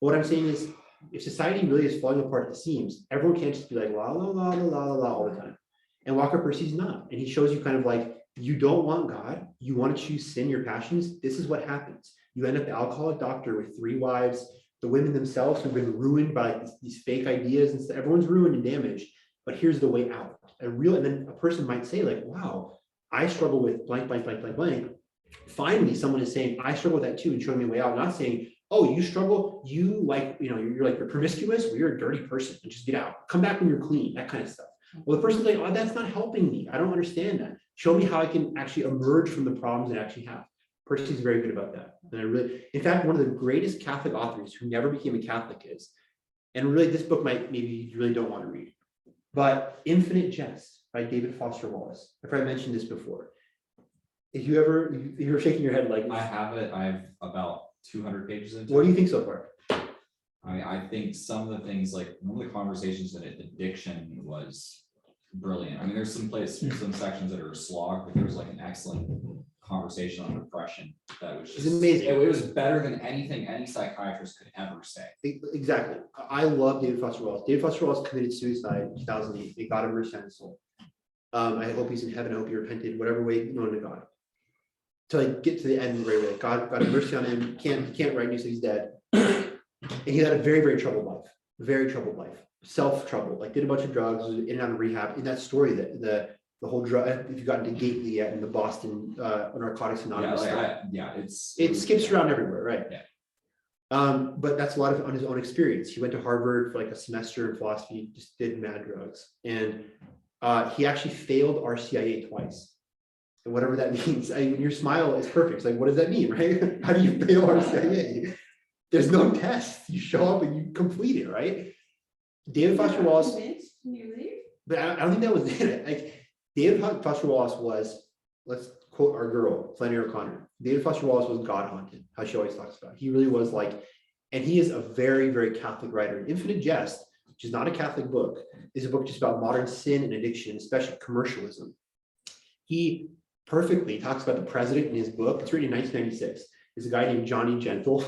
But what I'm saying is, if society really is falling apart at the seams, everyone can't just be like la la la la la la all the time. And Walker Percy's not. And he shows you kind of like, you don't want God, you want to choose sin, your passions. This is what happens. You end up the alcoholic doctor with 3 wives, the women themselves who've been ruined by these fake ideas and stuff. Everyone's ruined and damaged. but here's the way out. And then a person might say like, wow, I struggle with blank, blank, blank, blank, blank. Finally, someone is saying, I struggle with that too, and showing me a way out, not saying, oh, you struggle, you like, you're promiscuous, well, you're a dirty person, and just get out. Come back when you're clean, that kind of stuff. Well, the person's like, oh, that's not helping me. I don't understand that. Show me how I can actually emerge from the problems I actually have. Percy's very good about that. And I really, in fact, one of the greatest Catholic authors who never became a Catholic is, and really this book maybe you really don't want to read, but Infinite Jest by David Foster Wallace. I've probably mentioned this before. If you're shaking your head like, I have it, I have about 200 pages into what it. do you think so far? I think some of the things, like one of the conversations in it, the diction was brilliant. I mean, there's some sections that are a slog, but there was like an excellent conversation on depression that was It's just amazing. It was better than anything any psychiatrist could ever say. Exactly. I love David Foster Wallace. David Foster Wallace committed suicide in 2008. They got him mercy on his soul. I hope he's in heaven. I hope he repented, whatever way known to God. To like get to the end where like God got mercy on him. He can't write news, so he's dead. And he had a very, very troubled life. Very troubled life. Self-trouble. Like did a bunch of drugs, was in and out of rehab. In that story, that the whole drug, if you got into Gately yet in the Boston Narcotics Anonymous. It skips around everywhere, right? Yeah. But that's a lot of on his own experience. He went to Harvard for like a semester in philosophy, just did mad drugs. And he actually failed RCIA twice. And whatever that means, your smile is perfect. It's like, what does that mean, right? How do you fail RCIA? There's no test. You show up and you complete it, right? David Foster Wallace. But I don't think that was it. Like David Foster Wallace was, let's quote our girl, Flannery O'Connor. David Foster Wallace was God haunted, how she always talks about. He really was like, and he is a very, very Catholic writer. Infinite Jest, which is not a Catholic book, is a book just about modern sin and addiction, especially commercialism. He perfectly talks about the president in his book. It's written in 1996. There's a guy named Johnny Gentle,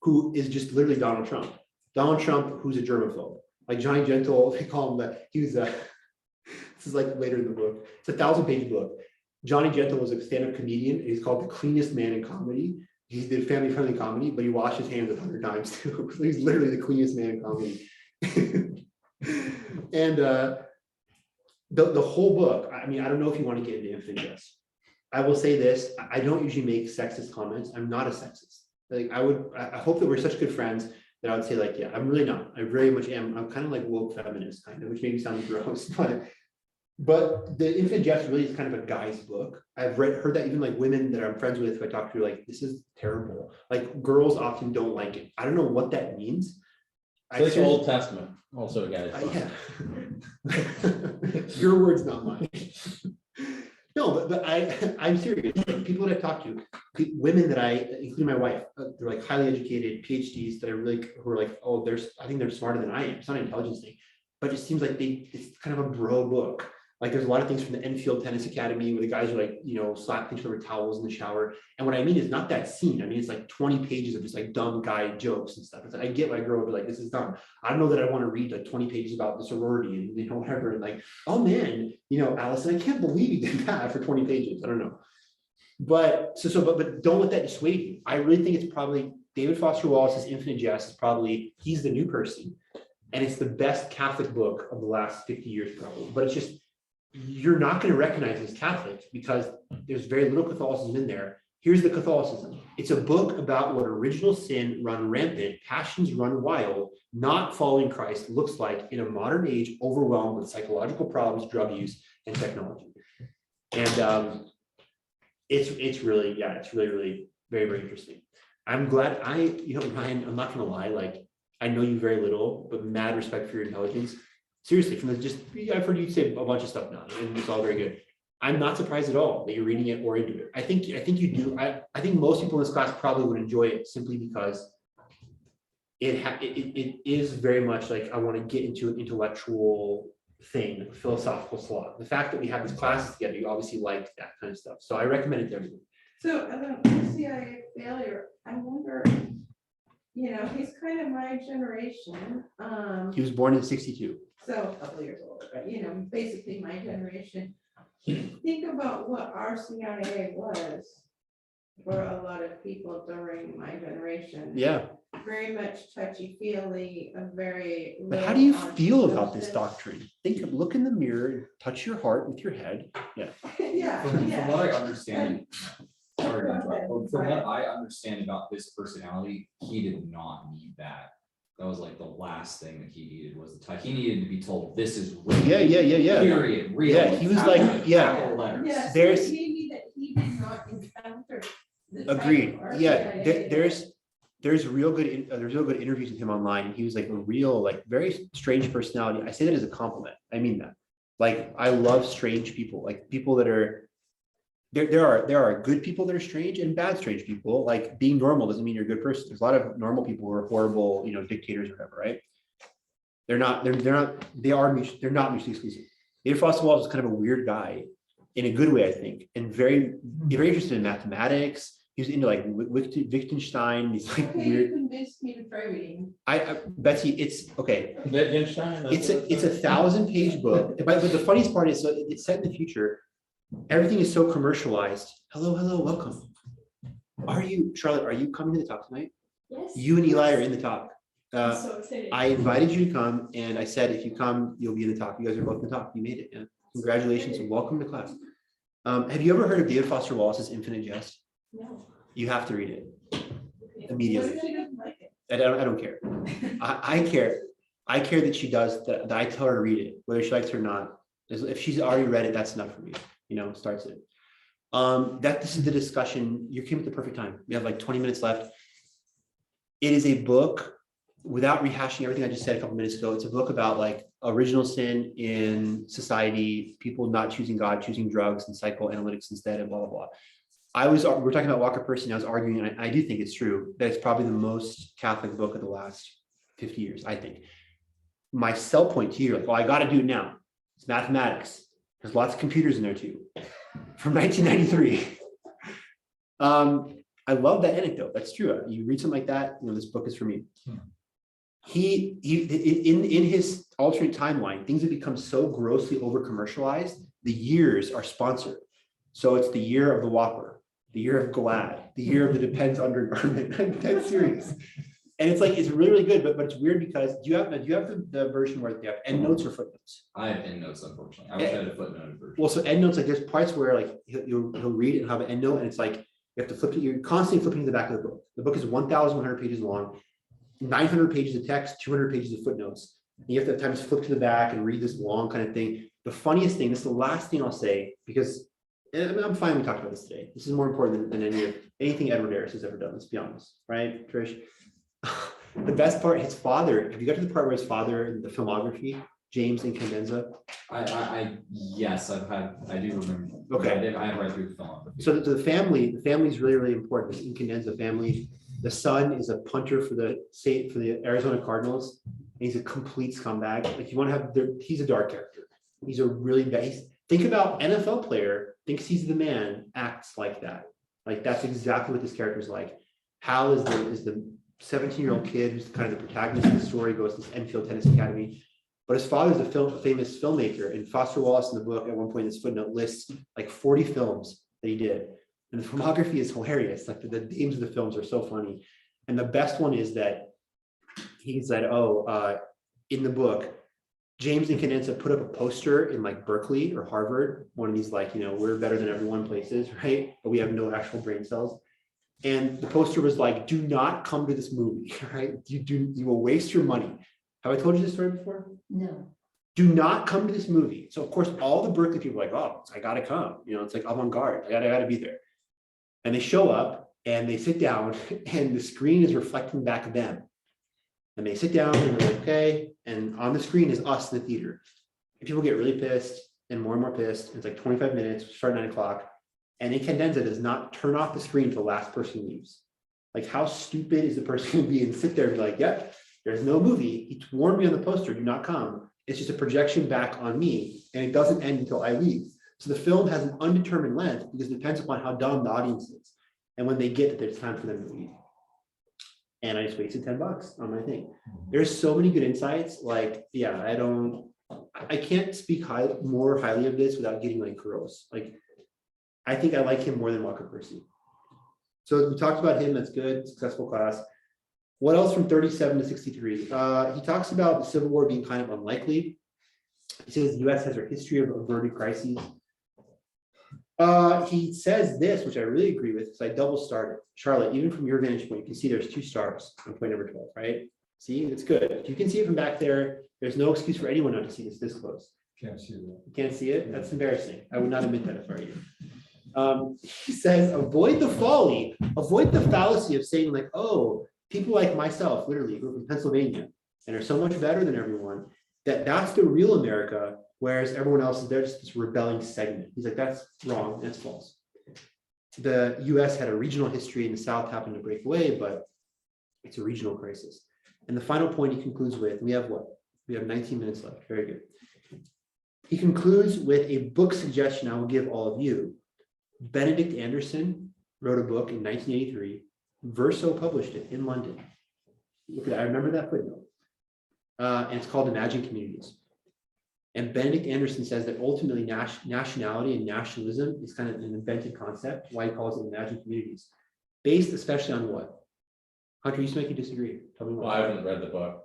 who is just literally Donald Trump. Donald Trump, who's a germaphobe. Like Johnny Gentle, they call him that. He was this is like later in the book. It's a 1,000-page book. Johnny Gentle was a stand-up comedian. He's called the cleanest man in comedy. He did family-friendly comedy, but he washed his hands 100 times too. So he's literally the cleanest man in comedy. And the whole book, I mean, I don't know if you want to get into Infinite Jest. I will say this, I don't usually make sexist comments. I'm not a sexist. Like I hope that we're such good friends that I would say like, yeah, I'm really not. I very much am. I'm kind of like woke feminist kind of, which maybe sounds gross, but the Infinite Jest really is kind of a guy's book. I've heard that even like women that I'm friends with, if I talk to, like, this is terrible. Like girls often don't like it. I don't know what that means. So it's Old Testament, also a guy's book. Yeah. Your words, not mine. No, but I'm serious. People that I've talked to, women that including my wife, they're like highly educated PhDs that who are like, oh, I think they're smarter than I am. It's not an intelligence thing, but it seems like it's kind of a bro book. Like there's a lot of things from the Enfield Tennis Academy where the guys are like, slap things over towels in the shower. And what I mean is not that scene. I mean, it's like 20 pages of just like dumb guy jokes and stuff. It's like, I get my girl would be like, this is dumb. I don't know that I want to read like 20 pages about the sorority and whatever. And like, oh man, Allison, I can't believe you did that for 20 pages. I don't know. But but don't let that dissuade you. I really think it's probably David Foster Wallace's Infinite Jest is probably, he's the new person. And it's the best Catholic book of the last 50 years probably. But it's just, you're not going to recognize it as Catholic because there's very little Catholicism in there. Here's the Catholicism. It's a book about what original sin run rampant, passions run wild, not following Christ looks like in a modern age overwhelmed with psychological problems, drug use, and technology. And it's really, really very, very interesting. I'm glad Ryan, I'm not going to lie, like I know you very little, but mad respect for your intelligence. Seriously, I've heard you say a bunch of stuff now, and it's all very good. I'm not surprised at all that you're reading it or into it. I think you do. I think most people in this class probably would enjoy it simply because it is very much like I want to get into an intellectual thing, philosophical slot. The fact that we have these classes together, you obviously like that kind of stuff. So I recommend it to everyone. So CIA failure, I wonder, he's kind of my generation. He was born in 62. So a couple years older, but basically my generation. Think about what RCIA was for a lot of people during my generation. Yeah, Very much touchy-feely, a very. but how do you little on feel about this substance. doctrine? Look in the mirror, touch your heart with your head. Yeah. Yeah, From yeah. what I understand, sorry, to Go interrupt, ahead. but from what I understand about his personality, he did not need that. That was like the last thing that he needed was the touch. He needed to be told, this is real. Yeah. Period, real. Yeah, he was like, yeah. Capital letters. Yes, There's- maybe that he did not encounter. the type Agreed. of art. Yeah, there's real good, there's real good interviews with him online. He was like a real, like very strange personality. I say that as a compliment. I mean that. Like, I love strange people, like people that are, there are good people that are strange and bad strange people. Like, being normal doesn't mean you're a good person. There's a lot of normal people who are horrible, you know, dictators or whatever, right? They're not mutually exclusive. David Foster Wallace is kind of a weird guy in a good way, I think, and very interested in mathematics. He was into like Wittgenstein, these like Okay, you weird. convinced me to try reading. Betsy, it's okay. Wittgenstein, It's a 1,000-page book. But the funniest part is, so it's set in the future. Everything is so commercialized. Hello, welcome. Charlotte, are you coming to the talk tonight? Yes. You and Eli are in the talk. I'm so excited. I invited you to come, and I said, if you come, you'll be in the talk. You guys are both in the talk. You made it. Yeah. Congratulations and welcome to class. Have you ever heard of David Foster Wallace's Infinite Jest? No. You have to read it What immediately. if she doesn't like it? I don't care. I care. I care that she does, that I tell her to read it, whether she likes it or not. If she's already read it, that's enough for me, you know, starts it. This is the discussion. You came at the perfect time. We have like 20 minutes left. It is a book, without rehashing everything I just said a couple minutes ago, it's a book about like original sin in society, people not choosing God, choosing drugs and psychoanalytics instead, and blah, blah, blah. We're talking about Walker Percy, and I was arguing, and I do think it's true, that it's probably the most Catholic book of the last 50 years, I think. My sell point to you, like, well, I got to do it now. It's mathematics. There's lots of computers in there too, from 1993. I love that anecdote. That's true. You read something like that, you know, this book is for me. He in his alternate timeline, things have become so grossly over commercialized. The years are sponsored. So it's the year of the Whopper, the year of Glad, the year of the Depends undergarment. I'm dead serious. And it's like, it's really, really good, but it's weird because do you have the version where you have endnotes or footnotes? I have endnotes, unfortunately. I wish I had a footnoted version. Well, so endnotes, like there's parts where like he'll read it and have an endnote, and it's like you have to flip it. You're constantly flipping to the back of the book. The book is 1,100 pages long, 900 pages of text, 200 pages of footnotes. And you have to have time to flip to the back and read this long kind of thing. The funniest thing, this is the last thing I'll say, because I'm fine we talked about this today. This is more important than anything Edward Harris has ever done, let's be honest, right, Trish? The best part, his father, have you got to the part where his father, the filmography, James Incandenza? Yes, I do remember. Okay. I have read through the film. So the family is really, really important. This Incandenza family. The son is a punter for the Arizona Cardinals. And he's a complete scumbag. Like, you want to have, he's a dark character. He's a really bad, think about NFL player, thinks he's the man, acts like that. Like, that's exactly what this character is like. Hal is the 17-year-old kid who's kind of the protagonist of the story, goes to this Enfield Tennis Academy. But his father's a famous filmmaker, and Foster Wallace in the book at one point in this footnote lists like 40 films that he did. And the filmography is hilarious. Like, the names of the films are so funny. And the best one is that he said, in the book, James Incandenza put up a poster in like Berkeley or Harvard, one of these like, you know, we're better than everyone places, right? But we have no actual brain cells. And the poster was like, do not come to this movie, right? You will waste your money. Have I told you this story before? No. Do not come to this movie. So of course, all the Berkeley people are like, oh, I gotta come. You know, it's like avant-garde. I gotta be there. And they show up and they sit down and the screen is reflecting back at them. And they sit down and they're like, okay. And on the screen is us in the theater. And people get really pissed and more pissed. It's like 25 minutes, start at 9 o'clock. And Incandenza does not turn off the screen until the last person leaves. Like, how stupid is the person going to be and sit there and be like, yep, there's no movie. He warned me on the poster, do not come. It's just a projection back on me. And it doesn't end until I leave. So the film has an undetermined length because it depends upon how dumb the audience is. And when they get that it's time for them to leave. And I just wasted $10 on my thing. There's so many good insights. Like, yeah, I can't speak more highly of this without getting like gross. Like, I think I like him more than Walker Percy. So we talked about him, that's good, successful class. What else from 37 to 63? He talks about the Civil War being kind of unlikely. He says the US has a history of averted crises. He says this, which I really agree with, because I double started. Charlotte, even from your vantage point, you can see there's 2 stars on point number 12, right? See, it's good. If you can see it from back there, there's no excuse for anyone not to see this close. Can't see that. You can't see it? That's embarrassing. I would not admit that if I were you. He says, avoid the folly, avoid the fallacy of saying like, oh, people like myself, literally, who are from Pennsylvania and are so much better than everyone, that's the real America, whereas everyone else is there just this rebelling segment. He's like, that's wrong, that's false. The US had a regional history and the South happened to break away, but it's a regional crisis. And the final point he concludes with, we have what? We have 19 minutes left, very good. He concludes with a book suggestion I will give all of you. Benedict Anderson wrote a book in 1983. Verso published it in London. Look at that, I remember that footnote. And it's called Imagine Communities. And Benedict Anderson says that ultimately nationality and nationalism is kind of an invented concept, why he calls it Imagine Communities. Based especially on what? Hunter, you make you disagree. Tell me Well, why. I haven't read the book.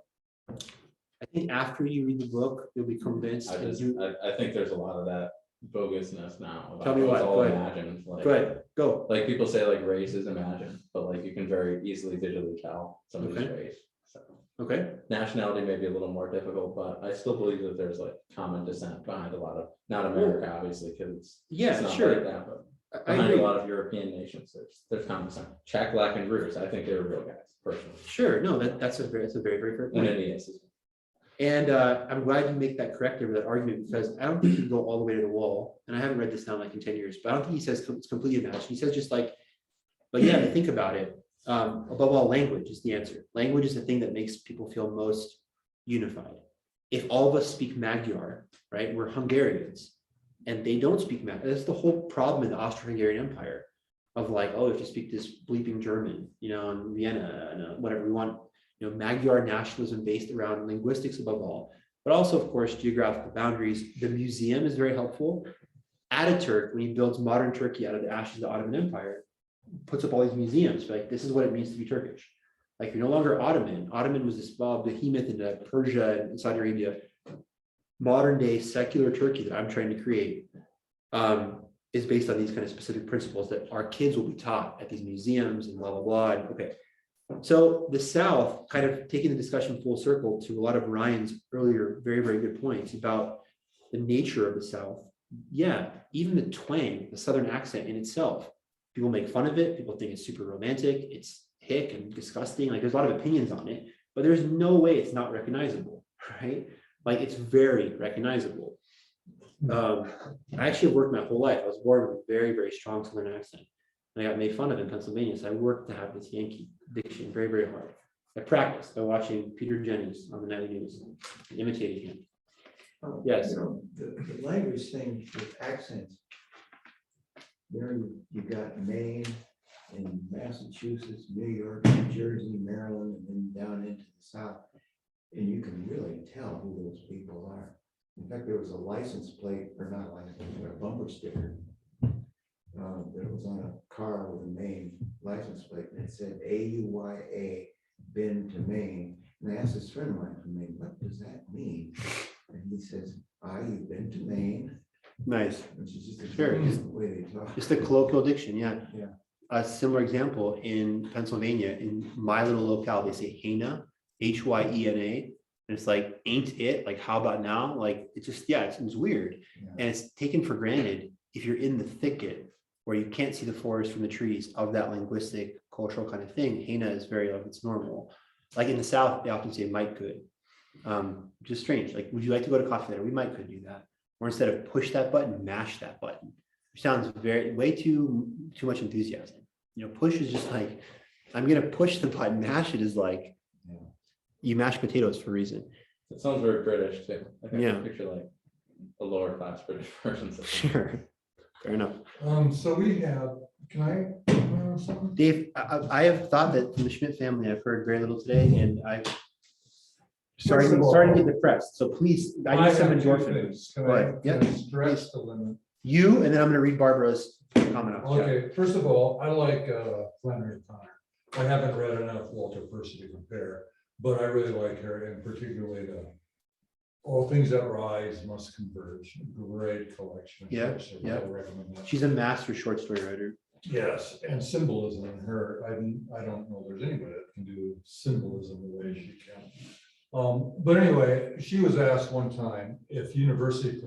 I think after you read the book, you'll be convinced. I think there's a lot of that bogusness now. about Tell me it's what, all go ahead. imagined, like- Go ahead, go. Like people say like race is imagined, but like you can very easily visually tell somebody's Okay. race. So Okay, nationality may be a little more difficult, but I still believe that there's like common descent behind a lot of, not America, obviously, because it's yeah, not sure. like that, but I behind a agree. lot of European nations, there's common descent. Czech, Black and Roos, I think they were real guys, personally. Sure, no, that's a very fair And point. Indians as well. And I'm glad you make that corrective or that argument, because I don't think you go all the way to the wall. And I haven't read this down like in 10 years, but I don't think he says it's completely imagined. He says just like, but yeah, think about it. Above all, language is the answer. Language is the thing that makes people feel most unified. If all of us speak Magyar, right, we're Hungarians, and they don't speak Magyar. That's the whole problem in the Austro-Hungarian Empire of like, oh, if you speak this bleeping German, you know, in Vienna and whatever we want, you know, Magyar nationalism based around linguistics above all, but also, of course, geographical boundaries. The museum is very helpful. Ataturk, when he builds modern Turkey out of the ashes of the Ottoman Empire, puts up all these museums. Like, this is what it means to be Turkish. Like, you're no longer Ottoman. Ottoman was this behemoth into Persia and Saudi Arabia. Modern day secular Turkey that I'm trying to create is based on these kind of specific principles that our kids will be taught at these museums and blah, blah, blah. And okay. So the South, kind of taking the discussion full circle to a lot of Ryan's earlier, very, very good points about the nature of the South. Yeah, even the twang, the Southern accent in itself, people make fun of it. People think it's super romantic. It's hick and disgusting. Like, there's a lot of opinions on it, but there's no way it's not recognizable, right? Like, it's very recognizable. I actually have worked my whole life. I was born with a very, very strong Southern accent. And I got made fun of in Pennsylvania, so I worked to have this Yankee diction very, very hard. I practiced by watching Peter Jennings on the nightly news, imitating him. Yes. You know, the language thing with accents. There you got Maine and Massachusetts, New York, New Jersey, Maryland, and then down into the South. And you can really tell who those people are. In fact, there was a license plate, or not license plate, but a bumper sticker. That was on a car with a Maine license plate, and it said AUYA, been to Maine. And I asked this friend of mine from Maine, what does that mean? And he says, you've been to Maine. Nice. Which is just a Sure. different way they talk. Just the colloquial diction, yeah. Yeah. A similar example in Pennsylvania, in my little locale, they say Hyena, Hyena. And it's like, ain't it? Like, how about now? Like, it's just, yeah, it's weird. Yeah. And it's taken for granted if you're in the thicket where you can't see the forest from the trees of that linguistic, cultural kind of thing. Hyena is very, like, it's normal. Like in the South, they often say might could, which is strange. Like, would you like to go to coffee later? We might could do that. Or instead of push that button, mash that button, which sounds way too much enthusiasm. You know, push is just like, I'm going to push the button. Mash it is like, you mash potatoes for a reason. It sounds very British too. Like I Yeah. can picture like a lower class British person. Sure. Fair enough. So we have, can I, something? Dave, I have thought that from the Schmidt family, I've heard very little today, and I'm starting to get depressed. So please, I need some have two endorphin. things. Can Go I ahead. Yeah, can I stress the limit? You, and then I'm gonna read Barbara's comment. off the chat. Okay, first of all, I like Flannery O'Connor. I haven't read enough Walter Percy to compare, but I really like her, and particularly the All Things That Rise Must Converge. Great collection. of Yeah, books. I yeah. really recommend that. She's a master short story writer. Yes, and symbolism in her, I don't know there's anybody that can do symbolism the way she can. But anyway, she was asked one time if universities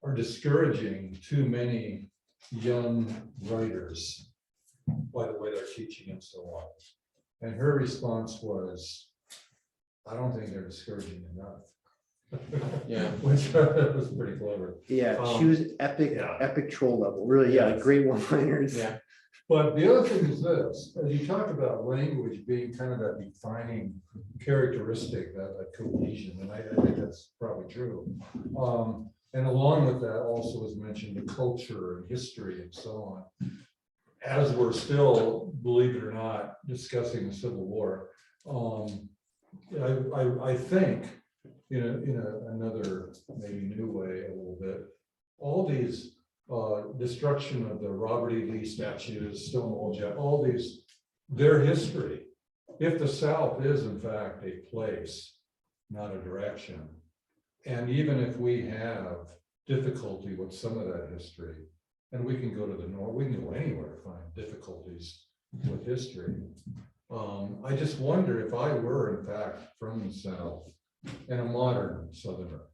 are discouraging too many young writers by the way they're teaching and so on. And her response was, I don't think they're discouraging enough. Yeah. Which was pretty clever. Yeah, she was epic, yeah. epic troll level. Really, yeah, Yes. great one-liners. Yeah. But the other thing is this, as you talk about language being kind of that defining characteristic, that cohesion, and I think that's probably true. And along with that also was mentioned the culture and history and so on. As we're still, believe it or not, discussing the Civil War, I think in another maybe new way a little bit, all these destruction of the Robert E. Lee statues, Stonewall Jackson, all these, their history. If the South is in fact a place, not a direction, and even if we have difficulty with some of that history, and we can go to the north, we can go anywhere to find difficulties with history. I just wonder if I were in fact from the South and a modern Southerner,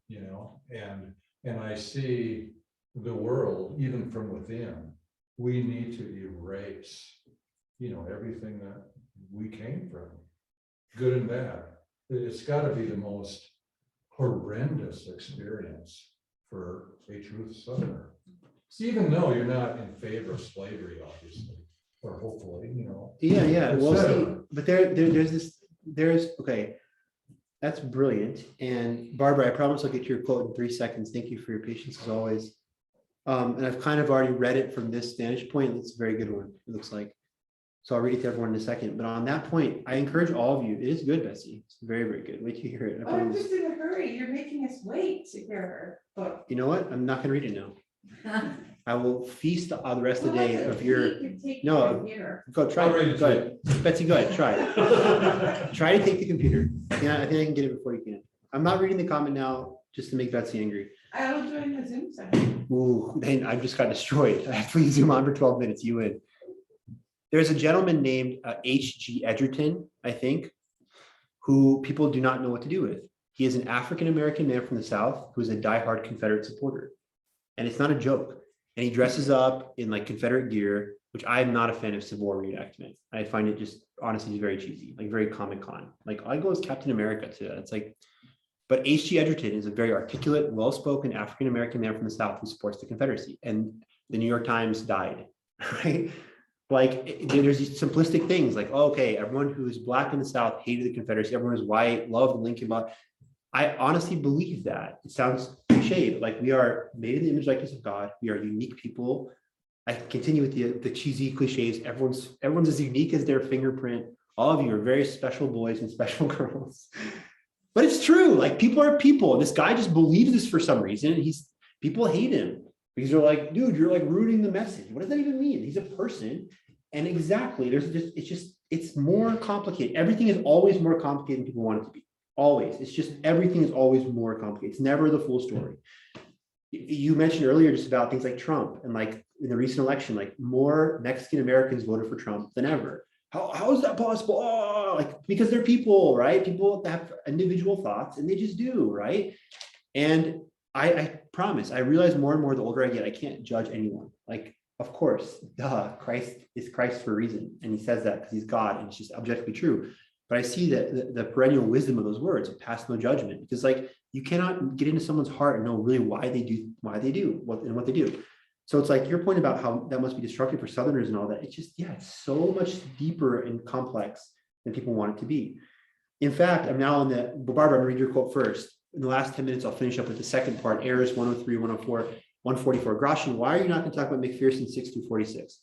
and I see the world even from within, we need to erase, everything that we came from, good and bad. It's got to be the most horrendous experience for a true Southerner. Even though you're not in favor of slavery, obviously, or hopefully, Yeah. Well, etc. see, but there's okay. That's brilliant. And Barbara, I promise I'll get your quote in 3 seconds. Thank you for your patience as always. And I've kind of already read it from this vantage point. It's a very good one, it looks like. So I'll read it to everyone in a second. But on that point, I encourage all of you. It is good, Bessie. It's very, very good. Wait till you hear it. I I'm promise. just in a hurry. You're making us wait to hear her book. You know what? I'm not gonna read it now. I will feast the rest of the day of your. No. Go try. I'll read it. it Go to ahead. Betsy, go ahead. Try it. Try to take the computer. Yeah, I think I can get it before you can. I'm not reading the comment now just to make Betsy angry. I will join the Zoom session. Ooh, then I just got destroyed. After we zoom on for 12 minutes, you win. There's a gentleman named H.G. Edgerton, I think, who people do not know what to do with. He is an African-American man from the South who is a diehard Confederate supporter. And it's not a joke. And he dresses up in like Confederate gear, which I'm not a fan of Civil War reenactment. I find it just honestly very cheesy, like very Comic-Con. Like I go as Captain America too. It's like, but H.G. Edgerton is a very articulate, well-spoken African-American man from the South who supports the Confederacy. And the New York Times died, right? Like there's these simplistic things like, oh, okay, everyone who is Black in the South hated the Confederacy. Everyone who's white loved Lincoln. I honestly believe that. It sounds cliche, but like we are made in the image likeness of God. We are unique people. I continue with the cheesy cliches. Everyone's as unique as their fingerprint. All of you are very special boys and special girls. But it's true. Like people are people. And this guy just believes this for some reason. People hate him because they're like, dude, you're like rooting the message. What does that even mean? He's a person. And exactly, it's more complicated. Everything is always more complicated than people want it to be. Always. It's just everything is always more complicated. It's never the full story. You mentioned earlier just about things like Trump and like in the recent election, like more Mexican Americans voted for Trump than ever. How is that possible? Oh, like because they're people, right? People have individual thoughts and they just do, right? And I promise, I realize more and more the older I get, I can't judge anyone. Like, of course, Christ is Christ for a reason. And he says that because he's God and it's just objectively true. But I see that the perennial wisdom of those words of pass no judgment, because like you cannot get into someone's heart and know really why they do what they do. So it's like your point about how that must be destructive for Southerners and all that. It's just, it's so much deeper and complex than people want it to be. In fact, I'm now on Barbara, I'm gonna read your quote first. In the last 10 minutes, I'll finish up with the second part, errors 103, 104, 144. Gracjan, why are you not going to talk about McPherson 6-46?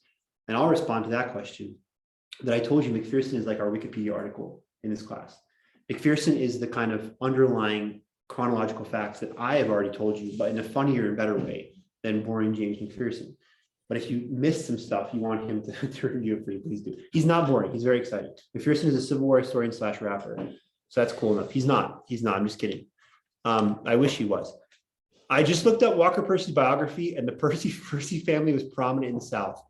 And I'll respond to that question. That I told you McPherson is like our Wikipedia article in this class. McPherson is the kind of underlying chronological facts that I have already told you, but in a funnier and better way than boring James McPherson. But if you missed some stuff, you want him to review it for you, please do. He's not boring. He's very exciting. McPherson is a Civil War historian / rapper. So that's cool enough. He's not. I'm just kidding. I wish he was. I just looked up Walker Percy's biography, and the Percy family was prominent in the South.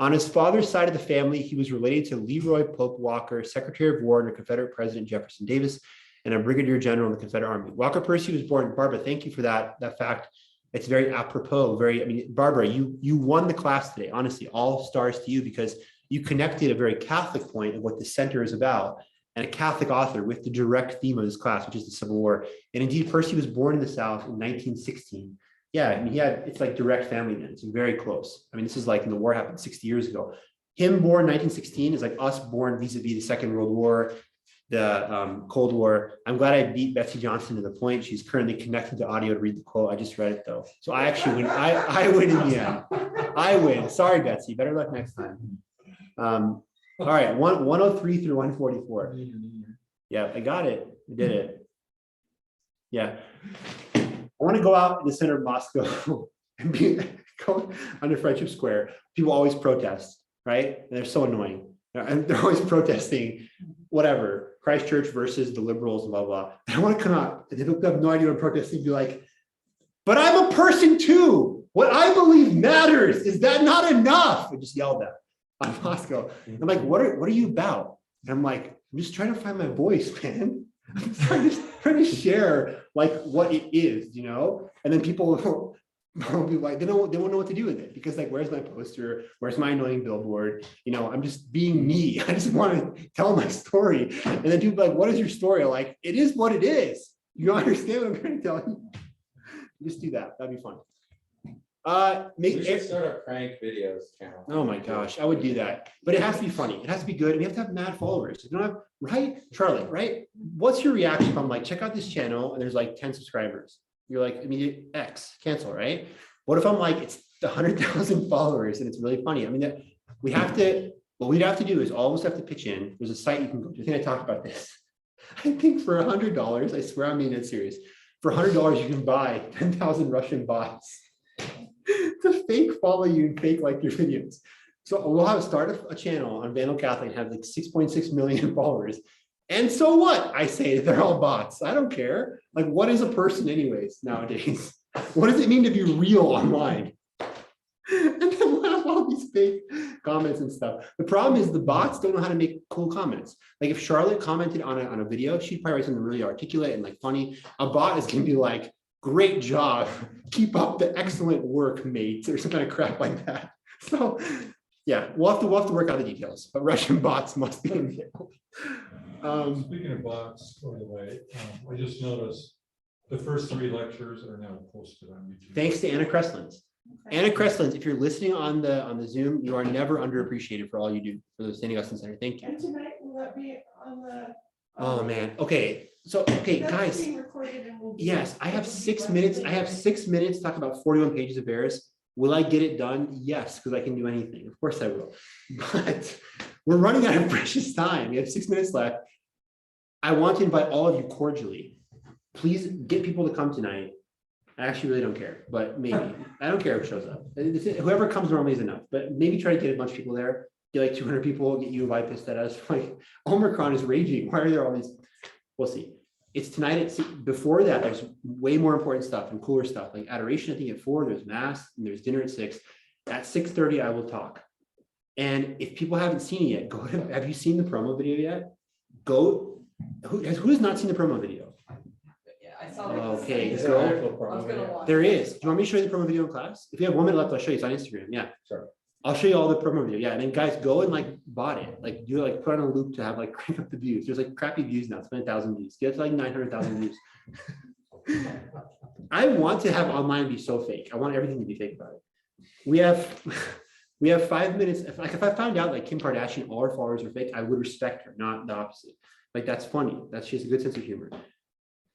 On his father's side of the family, he was related to Leroy Pope Walker, Secretary of War under Confederate President Jefferson Davis, and a brigadier general in the Confederate Army. Walker Percy was born, Barbara, thank you for that fact. It's very apropos, Barbara, you won the class today. Honestly, all stars to you, because you connected a very Catholic point of what the center is about, and a Catholic author with the direct theme of this class, which is the Civil War. And indeed, Percy was born in the South in 1916. Yeah, it's like direct family then. It's very close. This is like when the war happened 60 years ago. Him born 1916 is like us born vis-a-vis the Second World War, the Cold War. I'm glad I beat Betsy Johnson to the point. She's currently connected to audio to read the quote. I just read it though. So I actually win. I win in the end. I win. Sorry, Betsy. Better luck next time. All right, 103 through 144. Yeah, I got it. I did it. Yeah. I want to go out in the center of Moscow and go under Friendship Square. People always protest, right? And they're so annoying. And they're always protesting whatever, Christchurch versus the liberals and blah, blah. And I want to come out and they have no idea what I'm protesting, be like, but I'm a person too. What I believe matters. Is that not enough? I just yelled that on Moscow. I'm like, what are you about? And I'm like, I'm just trying to find my voice, man. I'm trying to share like what it is, and then people will be like, they won't know what to do with it, because like, where's my poster? Where's my annoying billboard? I'm just being me. I just want to tell my story. And then people are like, what is your story? I'm like, it is what it is. You don't understand what I'm trying to tell you. Just do that. That'd be fun. We should start a prank videos channel. Oh my gosh, I would do that. But it has to be funny. It has to be good. We have to have mad followers. You don't have, right? Charlotte, right? What's your reaction if I'm like, check out this channel and there's like 10 subscribers? You're like, immediate X, cancel, right? What if I'm like, it's 100,000 followers and it's really funny? What we'd have to do is all of us have to pitch in. There's a site you can go to. I think I talked about this. I think for $100, I swear I'm being dead serious. For $100, you can buy 10,000 Russian bots to fake follow you and fake like your videos. So we'll start a channel on Vandal Catholic and have like 6.6 million followers. And so what? I say they're all bots. I don't care. Like, what is a person anyways nowadays? What does it mean to be real online? And then we'll have all these fake comments and stuff. The problem is the bots don't know how to make cool comments. Like if Charlotte commented on a video, she'd probably write something really articulate and like funny. A bot is going to be like, great job, keep up the excellent work, mate, or some kind of crap like that. So yeah, we'll have to work out the details, but Russian bots must be enabled. Speaking of bots, by the way, I just noticed the first 3 lectures are now posted on YouTube. Thanks to Anna Kreslins. Anna Kreslins, if you're listening on the Zoom, you are never underappreciated for all you do for the St. Augustine Center. Thank you. And tonight, will that be on the? Oh man. Okay. So okay, That's guys. being recorded and will be- Yes, I have 6 minutes. I have 6 minutes to talk about 41 pages of Bears. Will I get it done? Yes, because I can do anything. Of course I will. But we're running out of precious time. We have 6 minutes left. I want to invite all of you cordially. Please get people to come tonight. I actually really don't care, but maybe. I don't care who shows up. Whoever comes normally is enough, but maybe try to get a bunch of people there. Get like 200 people, get U of I pissed at us. Like, Omicron is raging. Why are there all these? We'll see. It's tonight. Before that, there's way more important stuff and cooler stuff. Like adoration, I think at 4, there's mass, and there's dinner at 6. At 6:30, I will talk. And if people haven't seen it yet, go ahead. Have you seen the promo video yet? Go. Who has not seen the promo video? Yeah, I saw it. Okay, Is there an go. actual I was promo gonna video? watch. There is. Do you want me to show you the promo video in class? If you have 1 minute left, I'll show you. It's on Instagram. Yeah. Sure. I'll show you all the promo video. Yeah. And then guys, go and like bot it. Like do like put on a loop to have like crank up the views. There's like crappy views now. It's been 1,000 views. Get to like 900,000 views. I want to have online be so fake. I want everything to be fake about it. We have 5 minutes. If I found out like Kim Kardashian, all her followers are fake, I would respect her, not the opposite. Like that's funny. She has a good sense of humor.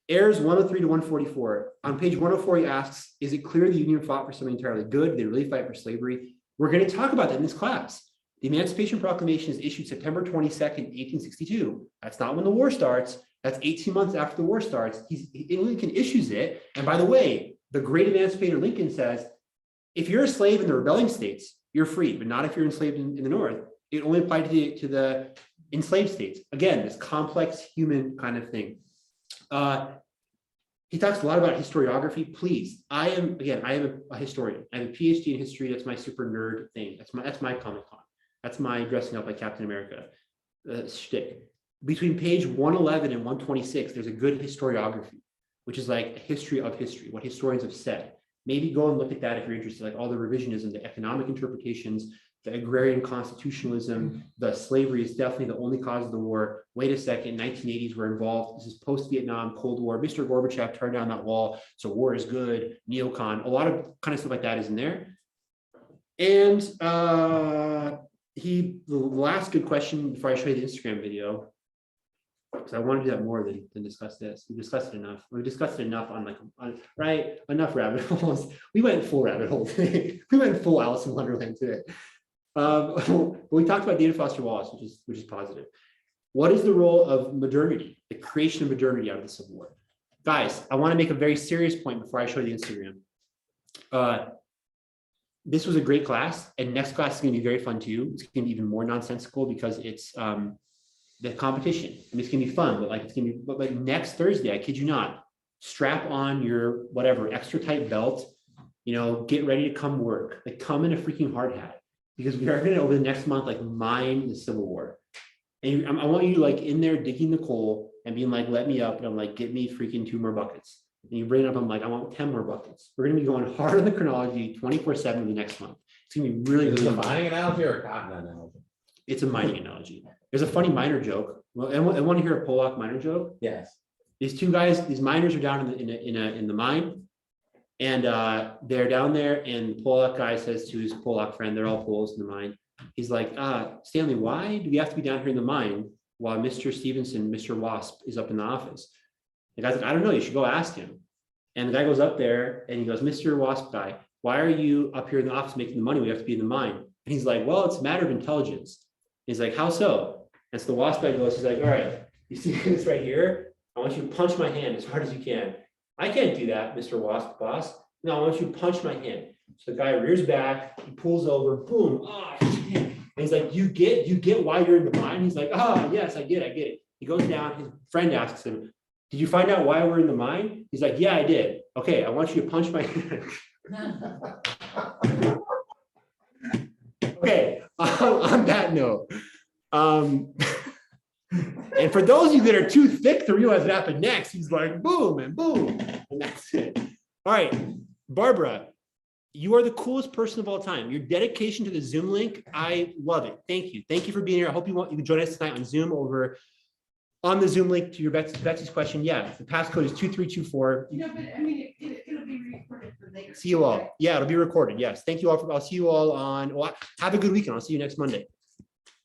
Errors 103 to 144. On page 104, he asks, is it clear the Union fought for something entirely good? Did they really fight for slavery? We're going to talk about that in this class. The Emancipation Proclamation is issued September 22nd, 1862. That's not when the war starts. That's 18 months after the war starts. Lincoln issues it. And by the way, the great emancipator Lincoln says, if you're a slave in the rebelling states, you're free, but not if you're enslaved in the North. It only applied to the enslaved states. Again, this complex human kind of thing. He talks a lot about historiography. Please, I am a historian. I have a PhD in history. That's my super nerd thing. That's my Comic-Con. That's my dressing up like Captain America shtick. Between page 111 and 126, there's a good historiography, which is like a history of history, what historians have said. Maybe go and look at that if you're interested, like all the revisionism, the economic interpretations, the agrarian constitutionalism, the slavery is definitely the only cause of the war. Wait a second, 1980s were involved. This is post-Vietnam, Cold War. Mr. Gorbachev turned down that wall, so war is good. Neocon, a lot of kind of stuff like that is in there. And the last good question before I show you the Instagram video, because I want to do that more than discuss this. We discussed it enough. We discussed it enough right? Enough rabbit holes. We went full rabbit hole today. We went full Alice in Wonderland today. But we talked about David Foster Wallace, which is positive. What is the role of modernity, the creation of modernity out of the Civil War? Guys, I want to make a very serious point before I show you the Instagram. This was a great class, and next class is going to be very fun too. It's going to be even more nonsensical because it's the competition. I mean, it's gonna be fun, but like it's gonna be, but like next Thursday, I kid you not, strap on your whatever extra tight belt, get ready to come work, like come in a freaking hard hat, because we are gonna over the next month like mine the Civil War, and I want you like in there digging the coal and being like, let me up, and I'm like, get me freaking 2 more buckets, and you bring it up, I'm like, I want 10 more buckets. We're gonna be going hard on the chronology 24/7 the next month. It's gonna be really, Is it really a fun. mining analogy or a cotton analogy? It's a mining analogy. There's a funny miner joke. Well, I want to hear a Pollock miner joke. Yes. These two guys, these miners are down in the mine, and they're down there. And the Pollock guy says to his Pollock friend, they're all Poles in the mine. He's like, Stanley, why do we have to be down here in the mine while Mr. Stevenson, Mr. Wasp, is up in the office? The guy's like, I don't know. You should go ask him. And the guy goes up there and he goes, Mr. Wasp guy, why are you up here in the office making the money? We have to be in the mine. And he's like, well, it's a matter of intelligence. He's like, how so? And so the Wasp guy goes, he's like, all right, you see this right here? I want you to punch my hand as hard as you can. I can't do that, Mr. Wasp boss. No, I want you to punch my hand. So the guy rears back, he pulls over, boom. Oh, and he's like, you get why you're in the mine? He's like, yes, I get it. He goes down, his friend asks him, did you find out why we're in the mine? He's like, yeah, I did. Okay, I want you to punch my hand. Okay, on that note, and for those of you that are too thick to realize what happened next, he's like, boom, and that's it. All right, Barbara, you are the coolest person of all time. Your dedication to the Zoom link, I love it. Thank you. Thank you for being here. I hope you can join us tonight on Zoom on the Zoom link to your Betsy's question. Yeah, the passcode is 2324. But I mean, it'll be recorded for later. See you all. Yeah, it'll be recorded. Yes. Thank you all. I'll see you all on. Well, have a good weekend. I'll see you next Monday.